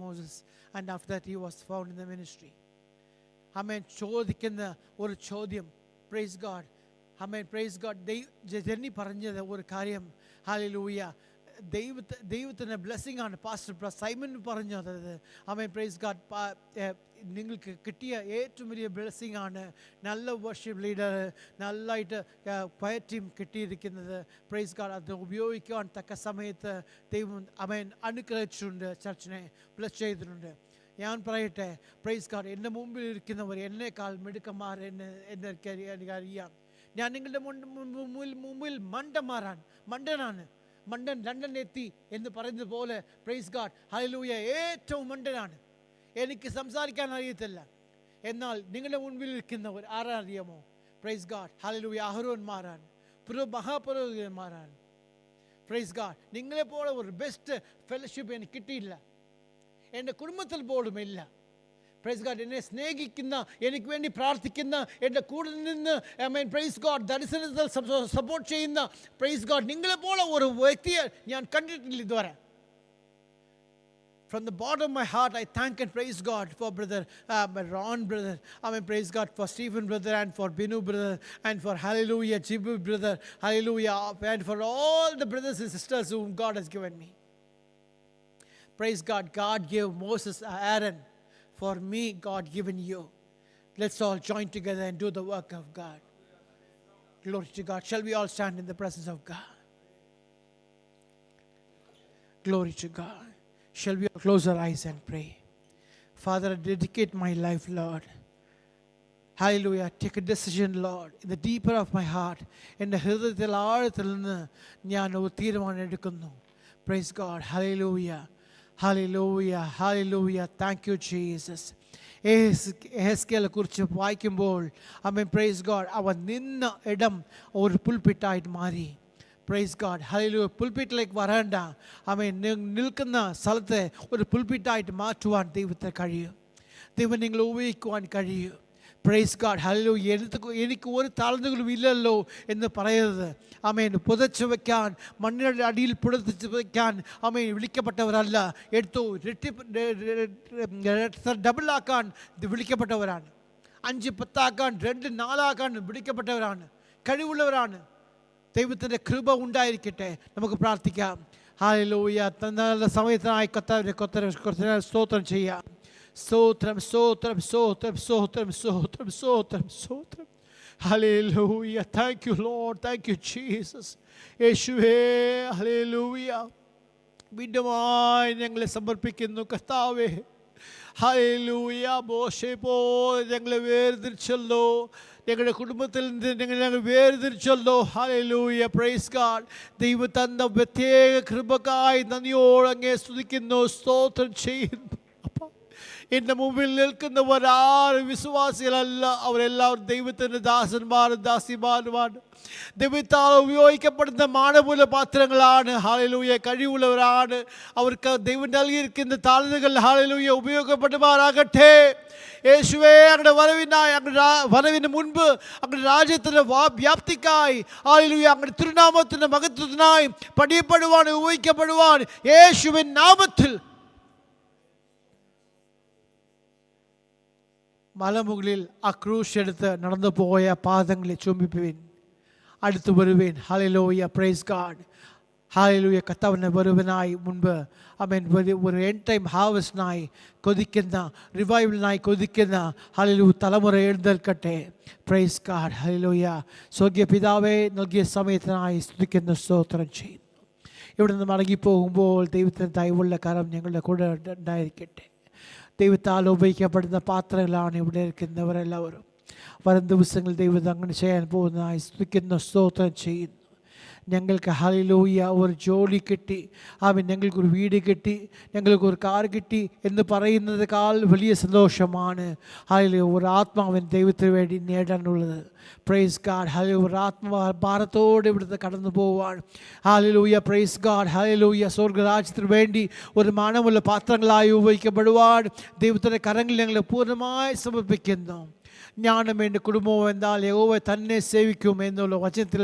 Moses, and after that he was found in the ministry. Amen. ചോദിക്കുന്ന ഒരു ചോദ്യം. Praise God. Amen. Praise God. Jenny പറഞ്ഞത് ഒരു കാര്യം. Hallelujah. ദൈവത്തിൻ്റെ blessing ആണ് pastor Simon പറഞ്ഞത്. ആമേൻ praise God. നിങ്ങൾക്ക് കിട്ടിയ ഏറ്റവും വലിയ ബ്ലെസ്സിങ് ആണ് നല്ല വർഷിപ്പ് ലീഡർ, നല്ലതായിട്ട് ക്വയർ ടീം കിട്ടിയിരിക്കുന്നത്. Praise God. അത് ഉപയോഗിക്കാൻ തക്ക സമയത്ത് ദൈവം ആമേൻ അനുഗ്രഹിച്ചിട്ടുണ്ട്, ചർച്ചിനെ ബ്ലെസ് ചെയ്തിട്ടുണ്ട്. ഞാൻ പറയട്ടെ പ്രൈസ് ഗോഡ്. എൻ്റെ മുമ്പിൽ ഇരിക്കുന്നവർ എന്നേക്കാൾ മിടുക്കന്മാർ എനിക്കറിയാം. ഞാൻ നിങ്ങളുടെ മുമ്പിൽ മണ്ടനാണ്. മണ്ടൻ ലണ്ടനിലെത്തി എന്ന് പറയുന്നത് പോലെ പ്രൈസ് ഗോഡ്. ഹല്ലേലൂയ. ഏറ്റവും മണ്ടനാണ്. എനിക്ക് സംസാരിക്കാൻ അറിയത്തില്ല. എന്നാൽ നിങ്ങളുടെ മുൻപിൽ ഇരിക്കുന്നവർ ആരറിയാമോ? Praise God. ഹല്ലേലൂയ. അഹരോന്മാരാണ്, മഹാപുരോഹിതന്മാരാണ്. Praise God. നിങ്ങളെപ്പോലെ ഒരു ബെസ്റ്റ് ഫെലോഷിപ്പ് എനിക്ക് കിട്ടിയില്ല, എൻ്റെ കുടുംബത്തിൽ പോലും ഇല്ല. Praise God. എന്നെ സ്നേഹിക്കുന്ന, എനിക്ക് വേണ്ടി പ്രാർത്ഥിക്കുന്ന, എൻ്റെ കൂടെ നിന്ന് പ്രൈസ് ഗോഡ് ദർശനത്തിൽ സപ്പോർട്ട് ചെയ്യുന്ന പ്രൈസ് ഗോഡ് നിങ്ങളെപ്പോലെ ഒരു വ്യക്തിയെ ഞാൻ കണ്ടിട്ടില്ല ഇതുവരെ. From the bottom of my heart, I thank and praise God for brother Ron brother. Praise God for Stephen brother, and for Binu brother, and for hallelujah Jibu brother, hallelujah, and for all the brothers and sisters whom God has given me. Praise God. God gave Moses Aaron. For me, God given you. Let's all join together and do the work of God. Glory to God. Shall we all stand in the presence of God? Glory to God. Shall we all close our eyes and pray? Father, I dedicate my life, Lord. Hallelujah. Take a decision, Lord, in the deeper of my heart. In the ഹൃദയത്തിൽ ആഴത്തിൽ നിന്ന് ഞാൻ ഒരു തീരുമാനം എടുക്കുന്നു. Praise God. Hallelujah. Hallelujah. Hallelujah. Thank you, Jesus. എഹെസ്കേലിനെ കുറിച്ച് വായിക്കുമ്പോൾ ആമേൻ praise God അവൻ നിന്ന ഇടം ഒരു പുൽപിറ്റായിട്ട് മാറി. പ്രൈസ് ഗോഡ് ഹല്ലേലൂയ പുൽപിറ്റിലേക്ക് വരേണ്ട ആമേൻ നിൽക്കുന്ന സ്ഥലത്തെ ഒരു പുൽപിറ്റായിട്ട് മാറ്റുവാൻ ദൈവത്തിന് കഴിയും. ദൈവം നിങ്ങളെ ഉപയോഗിക്കുവാൻ കഴിയും. Price God hallelujah. എനിക്ക് ഒരു താഴ്ന്നുകളും ഇല്ലല്ലോ എന്ന് പറയരുത്. ആമേൻ പുതച്ചു വയ്ക്കാൻ, മണ്ണിൻ്റെ അടിയിൽ പുതച്ച് വയ്ക്കാൻ ആമേൻ വിളിക്കപ്പെട്ടവരല്ല. എടുത്തു ഡബിളാക്കാൻ വിളിക്കപ്പെട്ടവരാണ്. 5, 10 ആക്കാൻ, 2, 4 ആക്കാൻ വിളിക്കപ്പെട്ടവരാണ്. കഴിവുള്ളവരാണ്. ദൈവത്തിൻ്റെ കൃപ ഉണ്ടായിരിക്കട്ടെ. നമുക്ക് പ്രാർത്ഥിക്കാം. ഹല്ലേലൂയ. നല്ല സമയത്തിനായി കർത്താവിനെ സ്തോത്രം ചെയ്യാം. സ്തോത്രം സ്തോത്രം സ്തോത്രം സ്തോത്രം സ്തോത്രം സ്തോത്രം സ്തോത്രം. Hallelujah. Thank you Lord. Thank you Jesus. യേശുവേ ഹല്ലേലൂയ. വീണ്ടുമായി ഞങ്ങളെ സമർപ്പിക്കുന്നു കർത്താവേ. ഹല്ലേലൂയ. മോശെ പോലെ ഞങ്ങളെ വേർതിരിച്ചല്ലോ. ഞങ്ങളുടെ കുടുംബത്തിൽ നിന്ന് ഞങ്ങൾ വേർതിരിച്ചല്ലോ. ഹല്ലേലൂയ. Praise God. ദൈവം തന്ന പ്രത്യേക കൃപക്കായി നന്ദിയോടെ അങ്ങേ സ്തുതിക്കുന്നു, സ്തോത്രം ചെയ്യുന്നു. എൻ്റെ മുമ്പിൽ നിൽക്കുന്നവരാരും വിശ്വാസികളല്ല. അവരെല്ലാവരും ദൈവത്തിൻ്റെ ദാസന്മാരും ദാസിമാരുമാണ്. ദൈവത്താൽ ഉപയോഗിക്കപ്പെടുന്ന മാനമൂല പാത്രങ്ങളാണ്. ഹല്ലേലൂയ. കഴിവുള്ളവരാണ്. അവർക്ക് ദൈവം നൽകിയിരിക്കുന്ന താഴ്ന്നുകൾ ഹല്ലേലൂയ ഉപയോഗപ്പെടുമാറാകട്ടെ. യേശുവേ അങ്ങയുടെ വരവിനായി, അങ്ങയുടെ വരവിന് മുൻപ് അങ്ങയുടെ രാജ്യത്തിൻ്റെ വ്യാപ്തിക്കായി ഹല്ലേലൂയ അങ്ങയുടെ തിരുനാമത്തിൻ്റെ മഹത്വത്തിനായി പണിയപ്പെടുവാൻ ഉപയോഗിക്കപ്പെടുവാൻ യേശുവിൻ നാമത്തിൽ. മലമുകളിൽ ആ ക്രൂശ് എടുത്ത് നടന്നു പോയ പാദങ്ങളെ ചുംബിപ്പുവിൻ. അടുത്തു വരുവിൻ. ഹല്ലേലൂയ. Praise God. ഹല്ലേലൂയ. കർത്താവിൻ്റെ വരുവിനായി മുൻപ് ആമേൻ ഒരു എൻഡ് ടൈം ഹാർവസ്റ്റിനായി കൊതിക്കുന്ന, റിവൈവലിനായി കൊതിക്കുന്ന ഹല്ലേലൂയ തലമുറ എഴുന്നേൽക്കട്ടെ. Price God. ഹല്ലേലൂയ. സ്വർഗീയ പിതാവേ നൽകിയ സമയത്തിനായി സ്തുതിക്കുന്ന സ്തോത്രം ചെയ്യുന്നു. ഇവിടെ നിന്ന് മടങ്ങിപ്പോകുമ്പോൾ ദൈവത്തിൻ്റെ ദയവുള്ള കരം ഞങ്ങളുടെ കൂടെ ഉണ്ടായിരിക്കട്ടെ. ദൈവത്താൽ ഉപയോഗിക്കപ്പെടുന്ന പാത്രങ്ങളാണ് ഇവിടെ ഇരിക്കുന്നവരെല്ലാവരും. വരും ദിവസങ്ങളിൽ ദൈവം അങ്ങനെ ചെയ്യാൻ പോകുന്നതായി സ്തുതിക്കുന്ന സ്തോത്രം ചെയ്യുന്നു. ഞങ്ങൾക്ക് ഹല്ലേലൂയ ഒരു ജോലി കിട്ടി, ആമേൻ, ഞങ്ങൾക്കൊരു വീട് കിട്ടി, ഞങ്ങൾക്കൊരു കാർ കിട്ടി എന്ന് പറയുന്നതിനേക്കാൾ വലിയ സന്തോഷമാണ് ഹല്ലേലൂയ ഒരു ആത്മാവിൻ ദൈവത്തിന് വേണ്ടി നേടാനുള്ളത്. Price God. ഹല്ലേലൂയ. ഒരു ആത്മഭാരത്തോടെ ഇവിടുത്തെ കടന്നു പോവാൻ ഹല്ലേലൂയ. Praise God. ഹല്ലേലൂയ. സ്വർഗ്ഗരാജ്യത്തിന് വേണ്ടി ഒരു മാനമുള്ള പാത്രങ്ങളായി ഉപയോഗിക്കപ്പെടുവാൻ ദൈവത്തിൻ്റെ കരങ്ങളിൽ ഞങ്ങൾ പൂർണ്ണമായി സമർപ്പിക്കുന്നു. ഞാനും എൻ്റെ കുടുംബവും എന്നാൽ യഹോവ തന്നെ സേവിക്കും എന്നുള്ള വചനത്തിൽ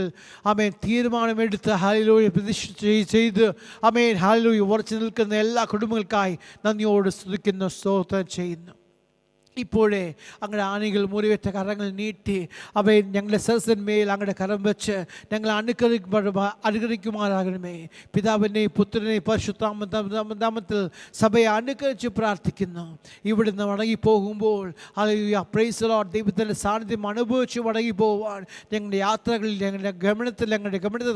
ആമേൻ തീരുമാനമെടുത്ത് ഹല്ലേലൂയ പ്രതിഷ്ഠ ചെയ്ത് ആമേൻ ഹല്ലേലൂയ ഉറച്ചു നിൽക്കുന്ന എല്ലാ കുടുംബങ്ങൾക്കായി നന്ദിയോട് സ്തുതിക്കുന്നു, സ്തോത്രം ചെയ്യുന്നു. ഇപ്പോഴേ അങ്ങയുടെ ആണികൾ മുറിവേറ്റ കരങ്ങൾ നീട്ടി അവയെ ഞങ്ങളുടെ സരസന്മേൽ അങ്ങയുടെ കരം വെച്ച് ഞങ്ങൾ അനുഗ്രഹിക്കുമാറാകണമേ. പിതാവിനെയും പുത്രനെയും പരിശുദ്ധാമത്തിൽ സഭയെ അനുഗ്രഹിച്ച് പ്രാർത്ഥിക്കുന്നു. ഇവിടുന്ന് മടങ്ങിപ്പോകുമ്പോൾ ഹല്ലേലൂയ പ്രൈസ് ദി ലോർഡ് ദൈവത്തിൻ്റെ സാന്നിധ്യം അനുഭവിച്ച് മടങ്ങിപ്പോവാൻ ഞങ്ങളുടെ യാത്രകളിൽ ഞങ്ങളുടെ ഗമനത്തിൽ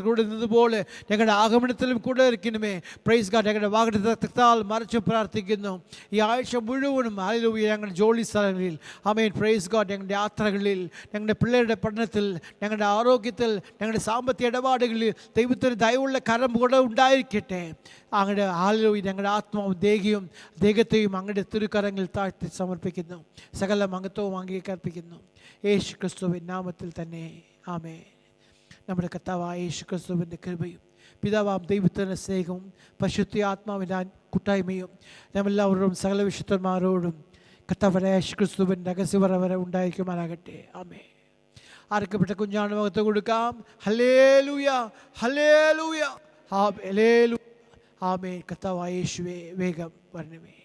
കൂടെ നിന്നതുപോലെ ഞങ്ങളുടെ ആഗമനത്തിലും കൂടെ ഇരിക്കണമേ. Praise God. ഞങ്ങളുടെ വാഗ്ദത്തത്താൽ മറച്ചു പ്രാർത്ഥിക്കുന്നു. ഈ ആഴ്ച മുഴുവനും ഹല്ലേലൂയ ഞങ്ങളുടെ ജോലി സ്ഥലങ്ങളിൽ ആമേൻ പ്രൈസ് ഗോഡ് ഞങ്ങളുടെ യാത്രകളിൽ, ഞങ്ങളുടെ പിള്ളേരുടെ പഠനത്തിൽ, ഞങ്ങളുടെ ആരോഗ്യത്തിൽ, ഞങ്ങളുടെ സാമ്പത്തിക ഇടപാടുകളിൽ ദൈവത്തിന് ദയവുള്ള കരം കൂടെ ഉണ്ടായിരിക്കട്ടെ. അങ്ങയുടെ ഹല്ലേലൂയ ഞങ്ങളുടെ ആത്മാവും ദേഹത്തെയും അങ്ങയുടെ തിരുക്കരങ്ങളിൽ താഴ്ത്തി സമർപ്പിക്കുന്നു. സകല മഹത്വവും അംഗീകരിപ്പിക്കുന്നു യേശു ക്രിസ്തുവിൻ നാമത്തിൽ തന്നെ. ആമേൻ. നമ്മുടെ കർത്താവായ യേശു ക്രിസ്തുവിൻ്റെ കൃപയും പിതാവാം ദൈവത്തിൻ്റെ സ്നേഹവും പരിശുദ്ധ ആത്മാവിൻ്റെ കൂട്ടായ്മയും നമ്മളെല്ലാവരോടും സകല വിശുദ്ധന്മാരോടും കർത്താവായ യേശു ക്രിസ്തുവിൻ രഹസ്യവര വരെ ഉണ്ടായിരിക്കുമാറാകട്ടെ. ആമേൻ. ആർക്കപ്പെട്ട കുഞ്ഞാണ് മഹത്വം കൊടുക്കാം. ഹല്ലേലൂയ ഹല്ലേലൂയ ഹല്ലേലൂയ. ആമേൻ. കർത്താവായ യേശുവേ വേഗം വരണമേ.